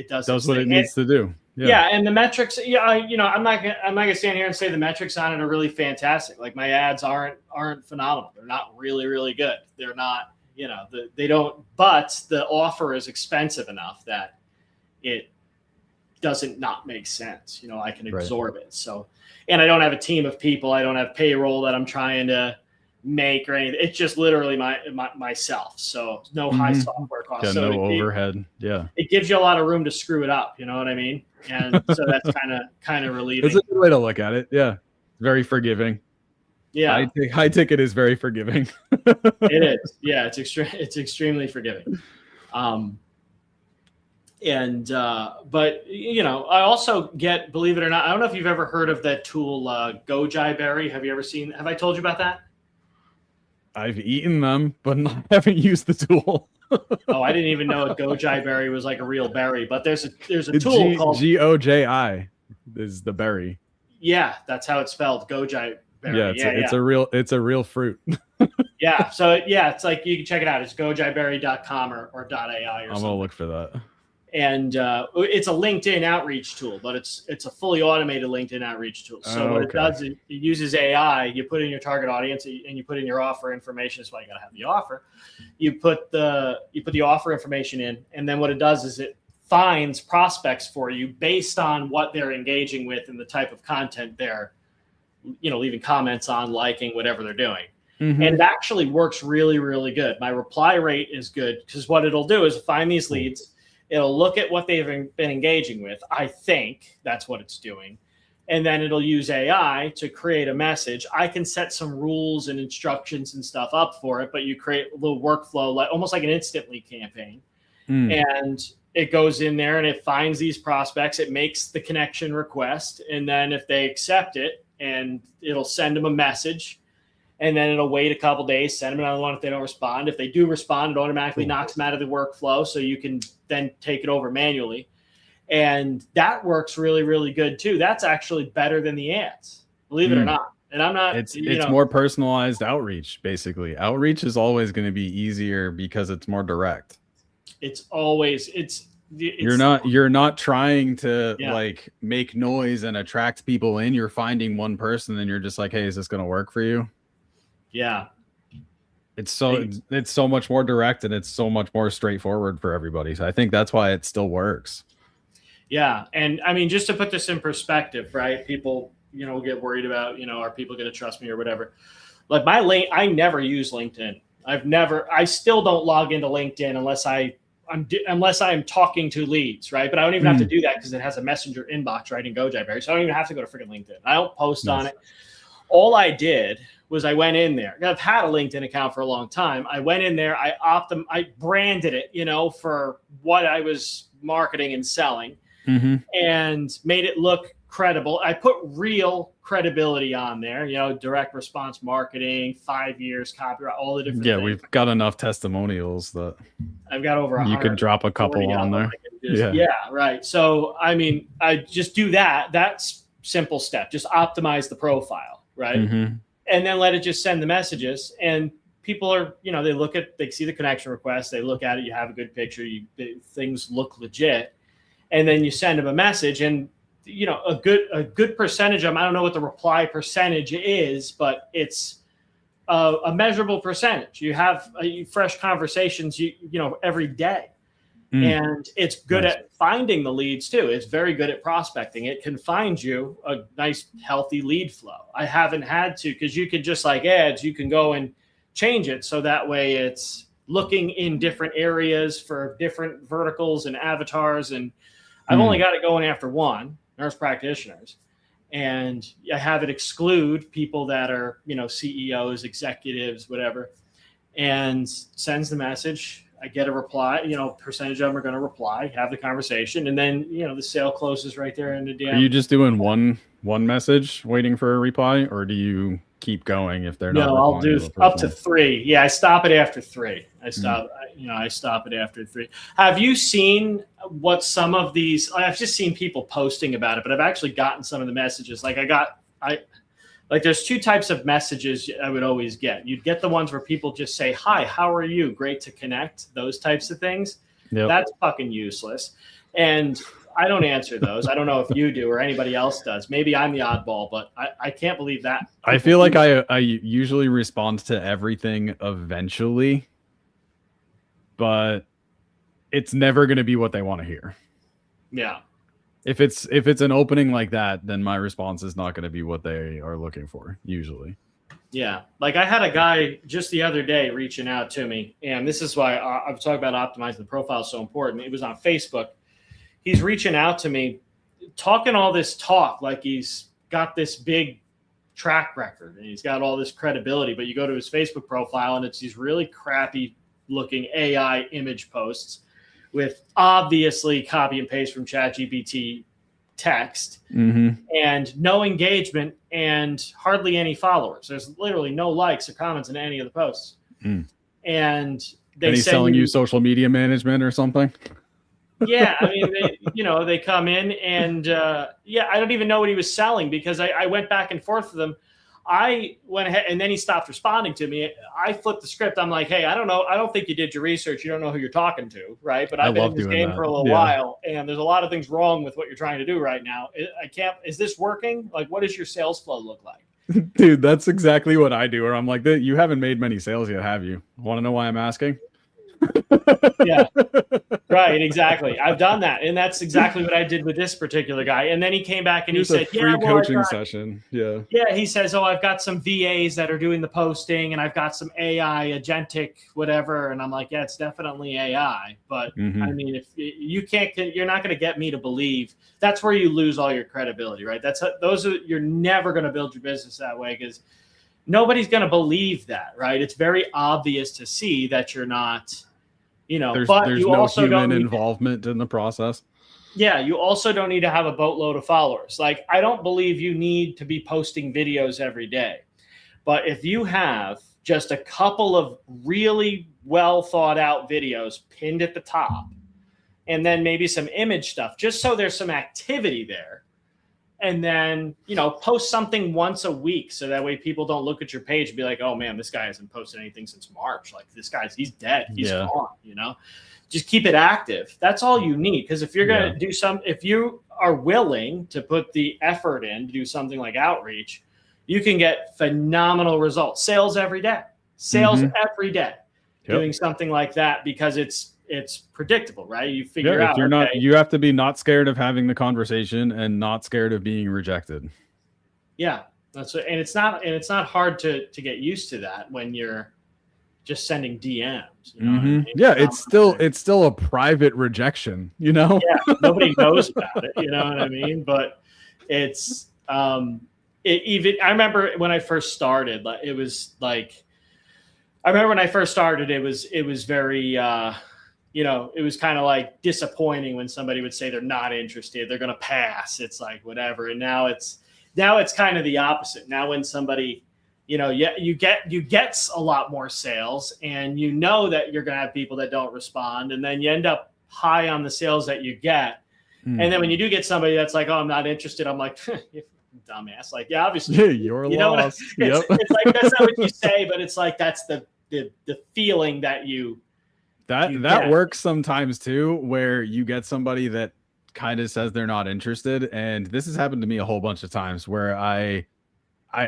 does Does its what it thing. needs to do. Yeah, and the metrics, I'm not gonna stand here and say the metrics on it are really fantastic. Like, my ads aren't phenomenal. They're not really, really good. They're not, they don't. But the offer is expensive enough that it doesn't not make sense. I can absorb it. So, and I don't have a team of people. I don't have payroll that I'm trying to make or anything. It's just literally myself. So no high software costs. Yeah, so no overhead. Yeah. It gives you a lot of room to screw it up. You know what I mean? And so that's kind of relieving. It's a good way to look at it. Yeah. Very forgiving. Yeah. High ticket is very forgiving. It is. Yeah. It's extremely forgiving. But I also get, believe it or not, I don't know if you've ever heard of that tool, Goji-Berry. Have I told you about that? I've eaten them, but I haven't used the tool. Oh, I didn't even know Goji-Berry was like a real berry, but there's a tool called Goji is the berry. Yeah, that's how it's spelled, Goji-Berry. Yeah, it's a real fruit. Yeah, so it's like, you can check it out. It's gojiberry.com or .ai or something. I'm gonna look for that. And it's a LinkedIn outreach tool, but it's a fully automated LinkedIn outreach tool. So what it does is it uses AI. You put in your target audience and you put in your offer information. That's why you got to have the offer. You put the offer information in, and then what it does is it finds prospects for you based on what they're engaging with and the type of content they're, leaving comments on, liking, whatever they're doing. Mm-hmm. And it actually works really, really good. My reply rate is good because what it'll do is find these leads. It'll look at what they've been engaging with. I think that's what it's doing. And then it'll use AI to create a message. I can set some rules and instructions and stuff up for it, but you create a little workflow, almost like an Instantly campaign. And it goes in there and it finds these prospects. It makes the connection request. And then if they accept it, and it'll send them a message. And then it'll wait a couple days, send them another one if they don't respond. If they do respond, it automatically knocks them out of the workflow, so you can then take it over manually. And that works really, really good too. That's actually better than the ads, believe it or not. And I'm not. It's more personalized outreach, basically. Outreach is always going to be easier because it's more direct. You're not trying to like make noise and attract people in. You're finding one person, and you're just like, hey, is this going to work for you? Yeah. It's so much more direct, and it's so much more straightforward for everybody. So I think that's why it still works. Yeah. And I mean, just to put this in perspective, right? People, get worried about, are people going to trust me or whatever? Like I never use LinkedIn. I still don't log into LinkedIn unless I'm talking to leads, right? But I don't even have to do that because it has a messenger inbox right in Goji-Berry. So I don't even have to go to freaking LinkedIn. I don't post on it. All I did was I went in there. I've had a LinkedIn account for a long time. I went in there. I branded it, for what I was marketing and selling, and made it look credible. I put real credibility on there, direct response marketing, 5 years copyright, all the different things. We've got enough testimonials that I've got over 100. You could drop a couple on there. Yeah, right. So, I mean, I just do that. That's simple step. Just optimize the profile, right? And then let it just send the messages. And people are, they see the connection request, they look at it, you have a good picture, things look legit. And then you send them a message, and a good percentage of them, I don't know what the reply percentage is, but it's a measurable percentage. You have fresh conversations, every day. And it's good at finding the leads too. It's very good at prospecting. It can find you a nice, healthy lead flow. I haven't had to, because you can just like ads, you can go and change it so that way it's looking in different areas for different verticals and avatars. And I've only got it going after one, nurse practitioners. And I have it exclude people that are, CEOs, executives, whatever, and sends the message. I get a reply, percentage of them are going to reply, have the conversation, and then, the sale closes right there in the DM. Are you just doing one message waiting for a reply, or do you keep going if they're not. No, I'll do up to 3. Yeah, I stop it after 3. I stop it after 3. Have you seen what some of these? I've just seen people posting about it, but I've actually gotten some of the messages. Like there's 2 types of messages I would always get. You'd get the ones where people just say, "Hi, how are you? Great to connect." Those types of things. Yep. That's fucking useless. And I don't answer those. I don't know if you do or anybody else does. Maybe I'm the oddball, but I can't believe that. I feel like I usually respond to everything eventually, but it's never going to be what they want to hear. Yeah. If it's an opening like that, then my response is not going to be what they are looking for usually. Yeah. Like I had a guy just the other day reaching out to me, and this is why I've talked about optimizing the profile so important. It was on Facebook. He's reaching out to me, talking all this talk like he's got this big track record and he's got all this credibility. But you go to his Facebook profile and it's these really crappy looking AI image posts with obviously copy and paste from ChatGPT text and no engagement and hardly any followers. There's literally no likes or comments in any of the posts. And he's selling you social media management or something. Yeah, I mean, they come in and I don't even know what he was selling because I went back and forth with him. I went ahead and then he stopped responding to me. I flipped the script. I'm like, hey, I don't know. I don't think you did your research. You don't know who you're talking to, right? But I've been in this game for a little while, and there's a lot of things wrong with what you're trying to do right now. Is this working? Like, what does your sales flow look like? Dude, that's exactly what I do. Or I'm like, you haven't made many sales yet, have you? Want to know why I'm asking? Yeah, right. Exactly. I've done that. And that's exactly what I did with this particular guy. And then he came back and he said, free coaching session. Yeah. Yeah. He says, oh, I've got some VAs that are doing the posting and I've got some AI agentic, whatever. And I'm like, yeah, it's definitely AI. But I mean, if you can't, you're not going to get me to believe. That's where you lose all your credibility, right? You're never going to build your business that way because nobody's going to believe that, right? It's very obvious to see that you're not, there's you no also human involvement in the process. Yeah, you also don't need to have a boatload of followers. Like, I don't believe you need to be posting videos every day. But if you have just a couple of really well thought out videos pinned at the top, and then maybe some image stuff, just so there's some activity there, and then, post something once a week so that way people don't look at your page and be like, oh man, this guy hasn't posted anything since March. Like he's dead. He's gone, Just keep it active. That's all you need. Because if you're going to do if you are willing to put the effort in to do something like outreach, you can get phenomenal results. Sales every day. Every day. Doing something like that because it's predictable, right? You figure out. You have to be not scared of having the conversation and not scared of being rejected. Yeah, and it's not hard to get used to that when you're just sending DMs. Yeah, it's still a private rejection, Yeah, nobody knows about it. You know what I mean? But it's I remember when I first started, it was very. It was kind of like disappointing when somebody would say they're not interested, they're going to pass. It's like whatever. And now it's kind of the opposite. Now when somebody, you get a lot more sales, and that you're going to have people that don't respond, and then you end up high on the sales that you get. And then when you do get somebody that's like, oh, I'm not interested, I'm like, dumbass. Like, yeah, obviously, you're lost. It's like that's not what you say, but it's like that's the feeling that you. That works sometimes too, where you get somebody that kind of says they're not interested. And this has happened to me a whole bunch of times where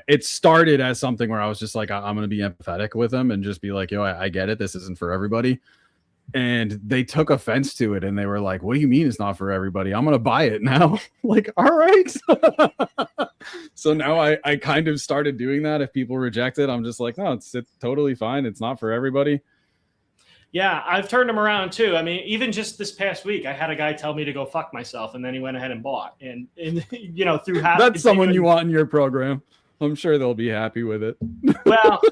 it started as something where I was just like, I'm going to be empathetic with them and just be like, yo, I get it. This isn't for everybody. And they took offense to it. And they were like, what do you mean it's not for everybody? I'm going to buy it now. Like, all right. So now I kind of started doing that. If people reject it, I'm just like, no, it's totally fine. It's not for everybody. Yeah, I've turned them around too. I mean, even just this past week, I had a guy tell me to go fuck myself, and then he went ahead and bought. And through that's someone you want in your program. I'm sure they'll be happy with it. Well,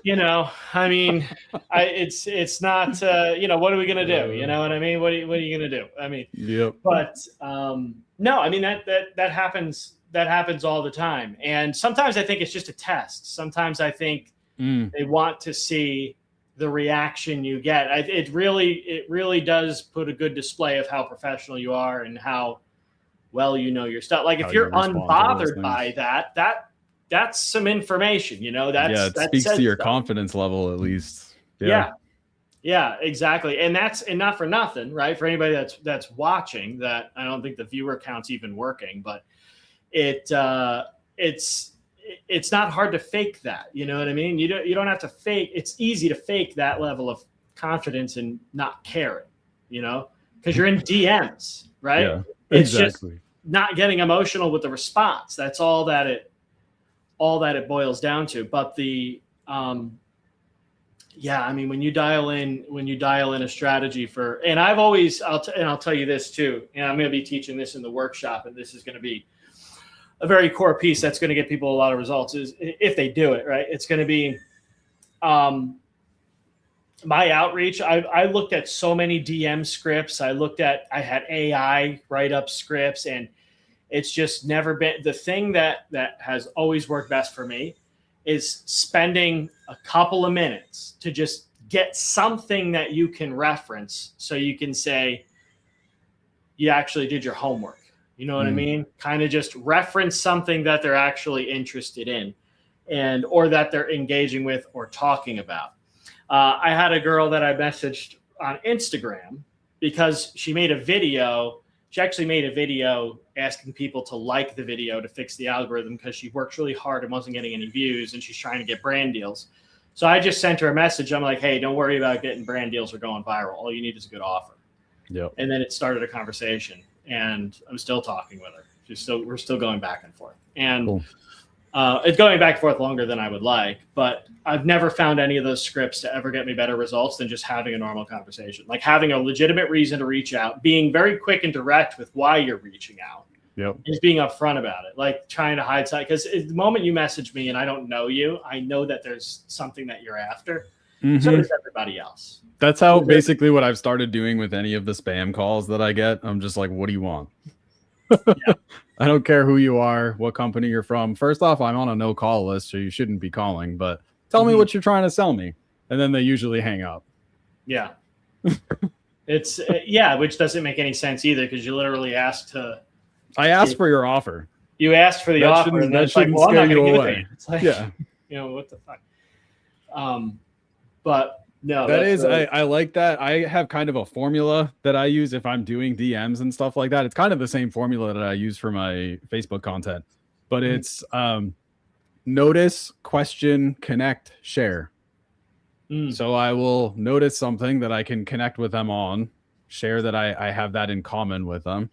I mean, it's not. What are we gonna do? You know what I mean? What are you gonna do? I mean, yep. But no, I mean that happens that happens all the time. And sometimes I think it's just a test. Sometimes I think they want to see the reaction you get. It really does put a good display of how professional you are and how well you know your stuff. Like if you're unbothered by that's some information, you know. It speaks to your confidence level at least. Yeah, exactly. And not for nothing, right? For anybody that's watching, that I don't think the viewer count's even working, but it's not hard to fake that. You know what I mean? You don't have to fake. It's easy to fake that level of confidence and not caring, you know, because you're in DMs, right? Yeah, it's just not getting emotional with the response. That's all that it boils down to. But I mean, when you dial in a strategy for, and I'll tell you this too, and I'm going to be teaching this in the workshop, and this is going to be a very core piece that's going to get people a lot of results, is if they do it right. It's going to be my outreach. I looked at so many DM scripts. I had AI write up scripts, and it's just never been the thing that has always worked best for me is spending a couple of minutes to just get something that you can reference, so you can say you actually did your homework. You know what I mean? Kind of just reference something that they're actually interested in, or that they're engaging with or talking about. I had a girl that I messaged on Instagram because she made a video. She actually made a video asking people to like the video to fix the algorithm, because she worked really hard and wasn't getting any views, and she's trying to get brand deals. So I just sent her a message. I'm like, hey, don't worry about getting brand deals or going viral. All you need is a good offer. Yep. And then it started a conversation, and I'm still talking with her. We're still going back and forth. And cool. It's going back and forth longer than I would like, but I've never found any of those scripts to ever get me better results than just having a normal conversation, like having a legitimate reason to reach out, being very quick and direct with why you're reaching out. Yep. Just being upfront about it, like trying to hide side. Because the moment you message me and I don't know you, I know that there's something that you're after. So does everybody else. That's how basically what I've started doing with any of the spam calls that I get. I'm just like, what do you want? Yeah. I don't care who you are, what company you're from. First off, I'm on a no call list, so you shouldn't be calling, but tell me what you're trying to sell me. And then they usually hang up. Yeah. It's which doesn't make any sense either, because you literally asked for your offer. You asked for the offer, and that shouldn't scare you away. It's like, yeah. You know, what the fuck? But no, I like that. I have kind of a formula that I use if I'm doing DMs and stuff like that. It's kind of the same formula that I use for my Facebook content, but it's notice, question, connect, share. So I will notice something that I can connect with them on, share that I have that in common with them.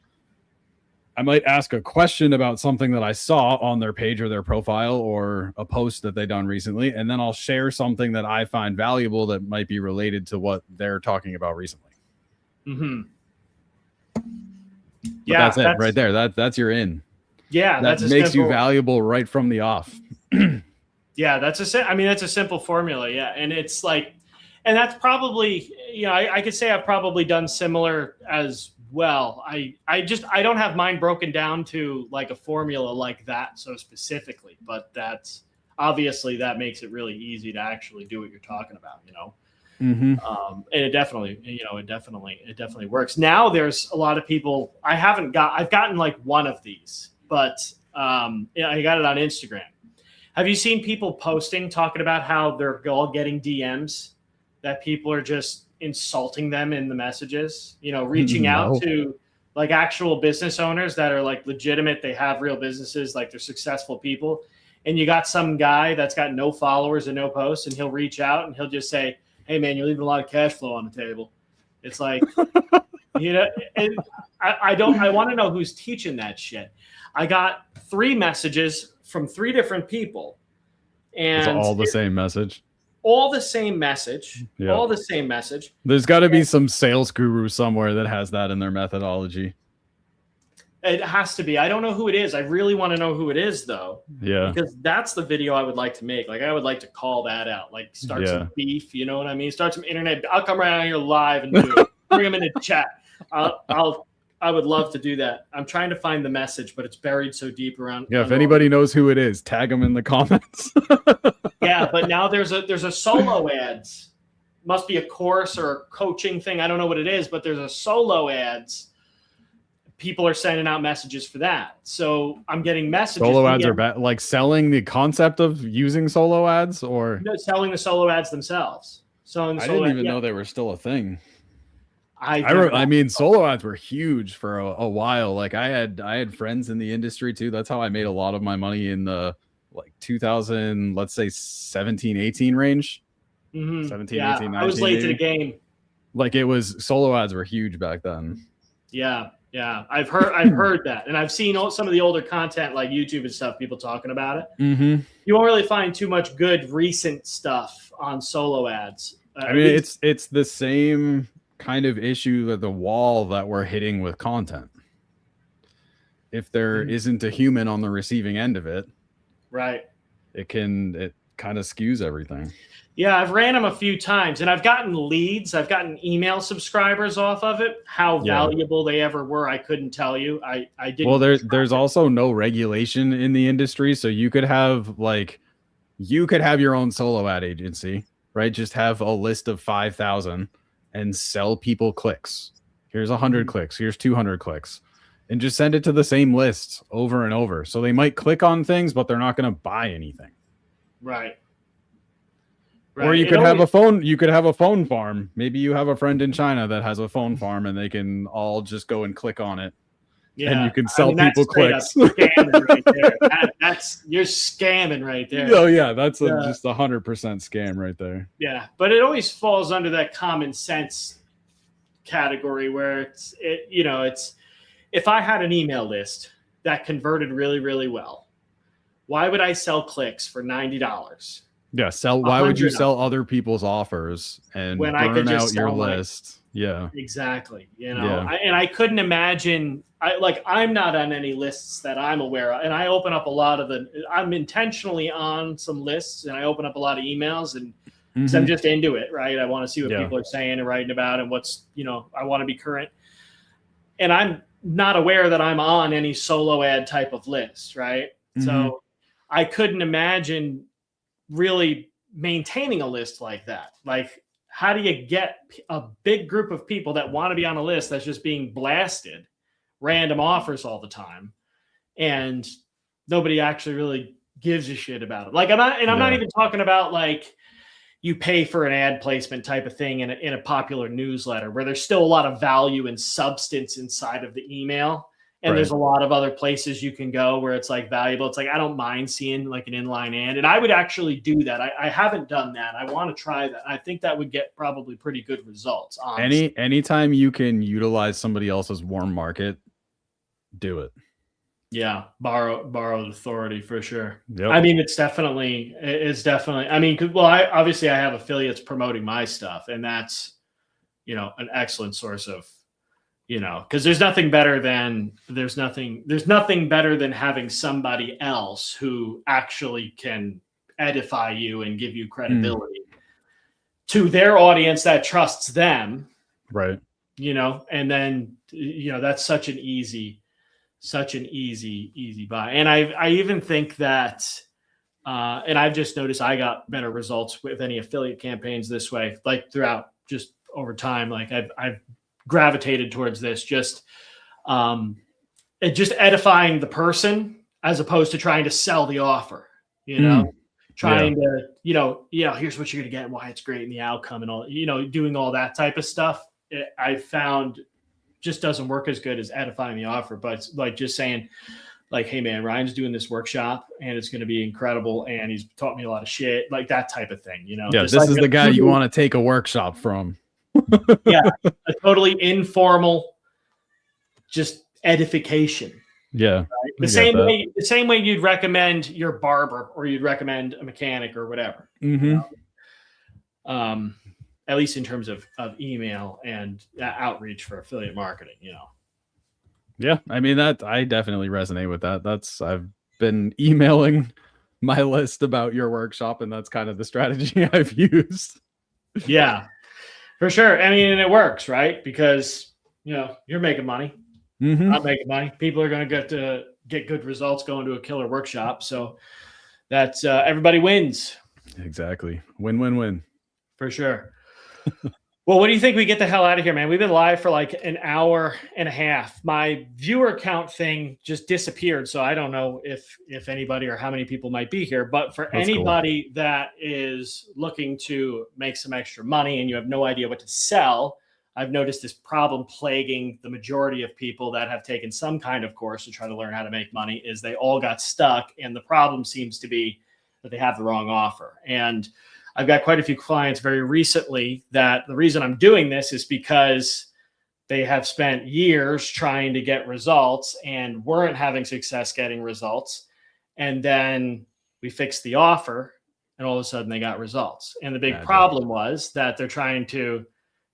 I might ask a question about something that I saw on their page or their profile or a post that they've done recently. And then I'll share something that I find valuable that might be related to what they're talking about recently. Yeah, that's it right there. That's your in. Yeah. That makes you valuable right from the off. Yeah. That's a simple formula. Yeah. And it's like, and that's probably, I could say I've probably done similar as well. I don't have mine broken down to like a formula like that so specifically, but that's obviously that makes it really easy to actually do what you're talking about, and it definitely works. Now there's a lot of people I've gotten like one of these, but I got it on Instagram. Have you seen people posting talking about how they're all getting DMs that people are just insulting them in the messages, reaching out to like actual business owners that are like legitimate, they have real businesses, like they're successful people, and you got some guy that's got no followers and no posts, and he'll reach out and he'll just say, hey man, you're leaving a lot of cash flow on the table. It's like I want to know who's teaching that shit. I got 3 messages from 3 different people, and it's all the same message. All the same message. Yeah. All the same message. There's got to be some sales guru somewhere that has that in their methodology. It has to be. I don't know who it is. I really want to know who it is, though. Yeah. Because that's the video I would like to make. Like, I would like to call that out. Like, start some beef. You know what I mean? Start some internet. I'll come right out here live and do it. Bring them in the chat. I'll I would love to do that. I'm trying to find the message, but it's buried so deep around. Yeah, if anybody knows who it is, tag them in the comments. Yeah, but now there's a solo ads. Must be a course or a coaching thing. I don't know what it is, but there's a solo ads. People are sending out messages for that. So I'm getting messages. Solo ads are bad. Like selling the concept of using solo ads, or selling the solo ads themselves. I didn't even know they were still a thing. I mean, solo ads were huge for a while. Like I had friends in the industry too. That's how I made a lot of my money in the like 2000, let's say 17, 18 range. 17, 18, 19. I was late to the game. Like it was, solo ads were huge back then. Yeah. I've heard that, and I've seen some of the older content like YouTube and stuff. People talking about it. Mm-hmm. You won't really find too much good recent stuff on solo ads. I mean, it's the same kind of issue that the wall that we're hitting with content. If there isn't a human on the receiving end of it, right, it kind of skews everything. Yeah, I've ran them a few times, and I've gotten leads. I've gotten email subscribers off of it. How valuable they ever were, I couldn't tell you. I didn't. Well, there's also no regulation in the industry, so you could have your own solo ad agency, right? Just have a list of 5,000 and sell people clicks. Here's 100 clicks. Here's 200 clicks, and just send it to the same list over and over. So they might click on things, but they're not going to buy anything. Right. Or you could have a phone. You could have a phone farm. Maybe you have a friend in China that has a phone farm, and they can all just go and click on it. Yeah, and you can sell people clicks. Right there. That's you're scamming right there. Oh yeah, that's just 100% scam right there. Yeah, but it always falls under that common sense category where it's if I had an email list that converted really, really well, why would I sell clicks for $90? Yeah, why would you sell other people's offers and when burn out your list? Yeah, exactly. And I couldn't imagine. I'm not on any lists that I'm aware of, and I open up a lot of I'm intentionally on some lists, and I open up a lot of emails, and because I'm just into it, right? I want to see what people are saying and writing about, and what's I want to be current, and I'm not aware that I'm on any solo ad type of list, right? So I couldn't imagine really maintaining a list like that. Like, how do you get a big group of people that want to be on a list that's just being blasted random offers all the time, and nobody actually really gives a shit about it? Like, I'm not even talking about like you pay for an ad placement type of thing in a popular newsletter where there's still a lot of value and substance inside of the email. And there's a lot of other places you can go where it's like valuable. It's like, I don't mind seeing like an inline ad, and I would actually do that. I haven't done that. I want to try that. I think that would get probably pretty good results. Honestly. Anytime you can utilize somebody else's warm market, do it. Yeah. Borrowed authority for sure. Yep. I mean, it's definitely, I mean, I have affiliates promoting my stuff, and that's, an excellent source of, because there's nothing better than having somebody else who actually can edify you and give you credibility to their audience that trusts them. Right. And then, that's such an easy buy. And I even think that, and I've just noticed I got better results with any affiliate campaigns this way, like throughout just over time. Like I've gravitated towards this, just edifying the person as opposed to trying to sell the offer, trying to, here's what you're going to get and why it's great and the outcome and all, doing all that type of stuff. I found just doesn't work as good as edifying the offer, but it's like just saying like, hey man, Ryan's doing this workshop and it's going to be incredible. And he's taught me a lot of shit, like that type of thing, Yeah. This is the guy you want to take a workshop from. Yeah, a totally informal, just edification. Yeah, right? The same way you'd recommend your barber or you'd recommend a mechanic or whatever. At least in terms of email and outreach for affiliate marketing. Yeah, I mean I definitely resonate with that. I've been emailing my list about your workshop, and that's kind of the strategy I've used. Yeah. For sure. I mean, and it works, right? Because, you're making money. Not making money. People are going to get good results going to a killer workshop. So that's everybody wins. Exactly. Win, win, win. For sure. Well, what do you think we get the hell out of here, man? We've been live for like an hour and a half. My viewer count thing just disappeared. So I don't know if anybody or how many people might be here. But for anybody that is looking to make some extra money and you have no idea what to sell, I've noticed this problem plaguing the majority of people that have taken some kind of course to try to learn how to make money is they all got stuck. And the problem seems to be that they have the wrong offer. And I've got quite a few clients very recently that the reason I'm doing this is because they have spent years trying to get results and weren't having success getting results. And then we fixed the offer and all of a sudden they got results. And the big problem was that they're trying to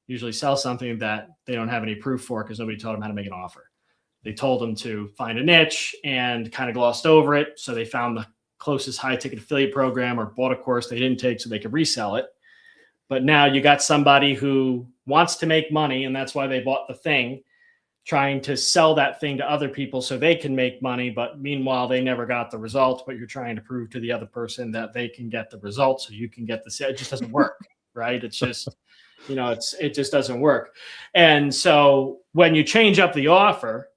usually sell something that they don't have any proof for because nobody told them how to make an offer. They told them to find a niche and kind of glossed over it. So they found the closest high ticket affiliate program or bought a course they didn't take so they could resell it. But now you got somebody who wants to make money and that's why they bought the thing, trying to sell that thing to other people so they can make money. But meanwhile, they never got the results, but you're trying to prove to the other person that they can get the results so you can get the sale. It just doesn't work, right? It's just, it just doesn't work. And so when you change up the offer,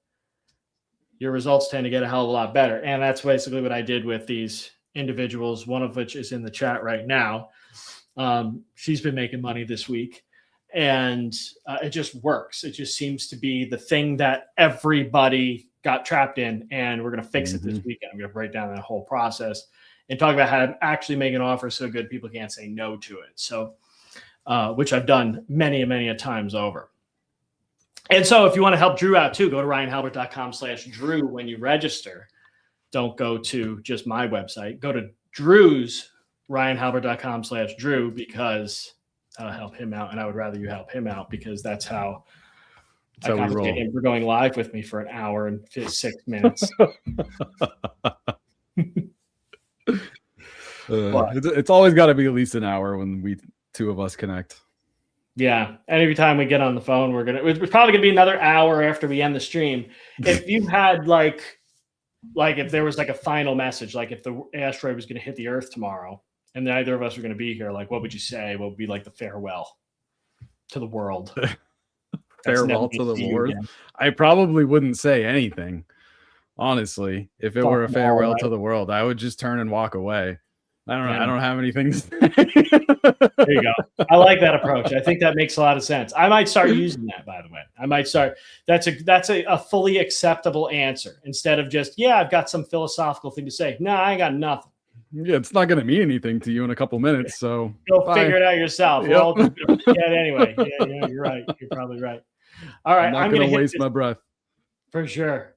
your results tend to get a hell of a lot better. And that's basically what I did with these individuals, one of which is in the chat right now. She's been making money this week and it just works. It just seems to be the thing that everybody got trapped in. And we're going to fix it this weekend. I'm going to break down that whole process and talk about how to actually make an offer so good people can't say no to it. So, which I've done many, many a times over. And so if you want to help Drew out too, go to ryanhalbert.com/Drew when you register. Don't go to just my website. Go to Drew's ryanhalbert.com/Drew because help him out. And I would rather you help him out because that's how we roll. We're going live with me for an hour and 6 minutes. It's always got to be at least an hour when we two of us connect. Yeah. And every time we get on the phone, it's probably gonna be another hour after we end the stream. If you had like if there was like a final message, like if the asteroid was going to hit the earth tomorrow and neither of us were going to be here, like what would you say? What would be like the farewell to the world? Farewell to the world. I probably wouldn't say anything. Honestly, if it were a farewell to the world, I would just turn and walk away. I don't know. I don't have anything to say. There you go. I like that approach. I think that makes a lot of sense. I might start using that, by the way. I might start. That's a fully acceptable answer instead of just, yeah, I've got some philosophical thing to say. No, I ain't got nothing. Yeah, it's not going to mean anything to you in a couple minutes. So go figure it out yourself. Yep. Well, yeah, anyway. Yeah, you're right. You're probably right. All right. I'm not going to waste my breath. For sure.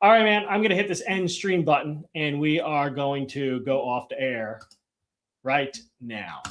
All right, man, I'm going to hit this end stream button and we are going to go off the air right now.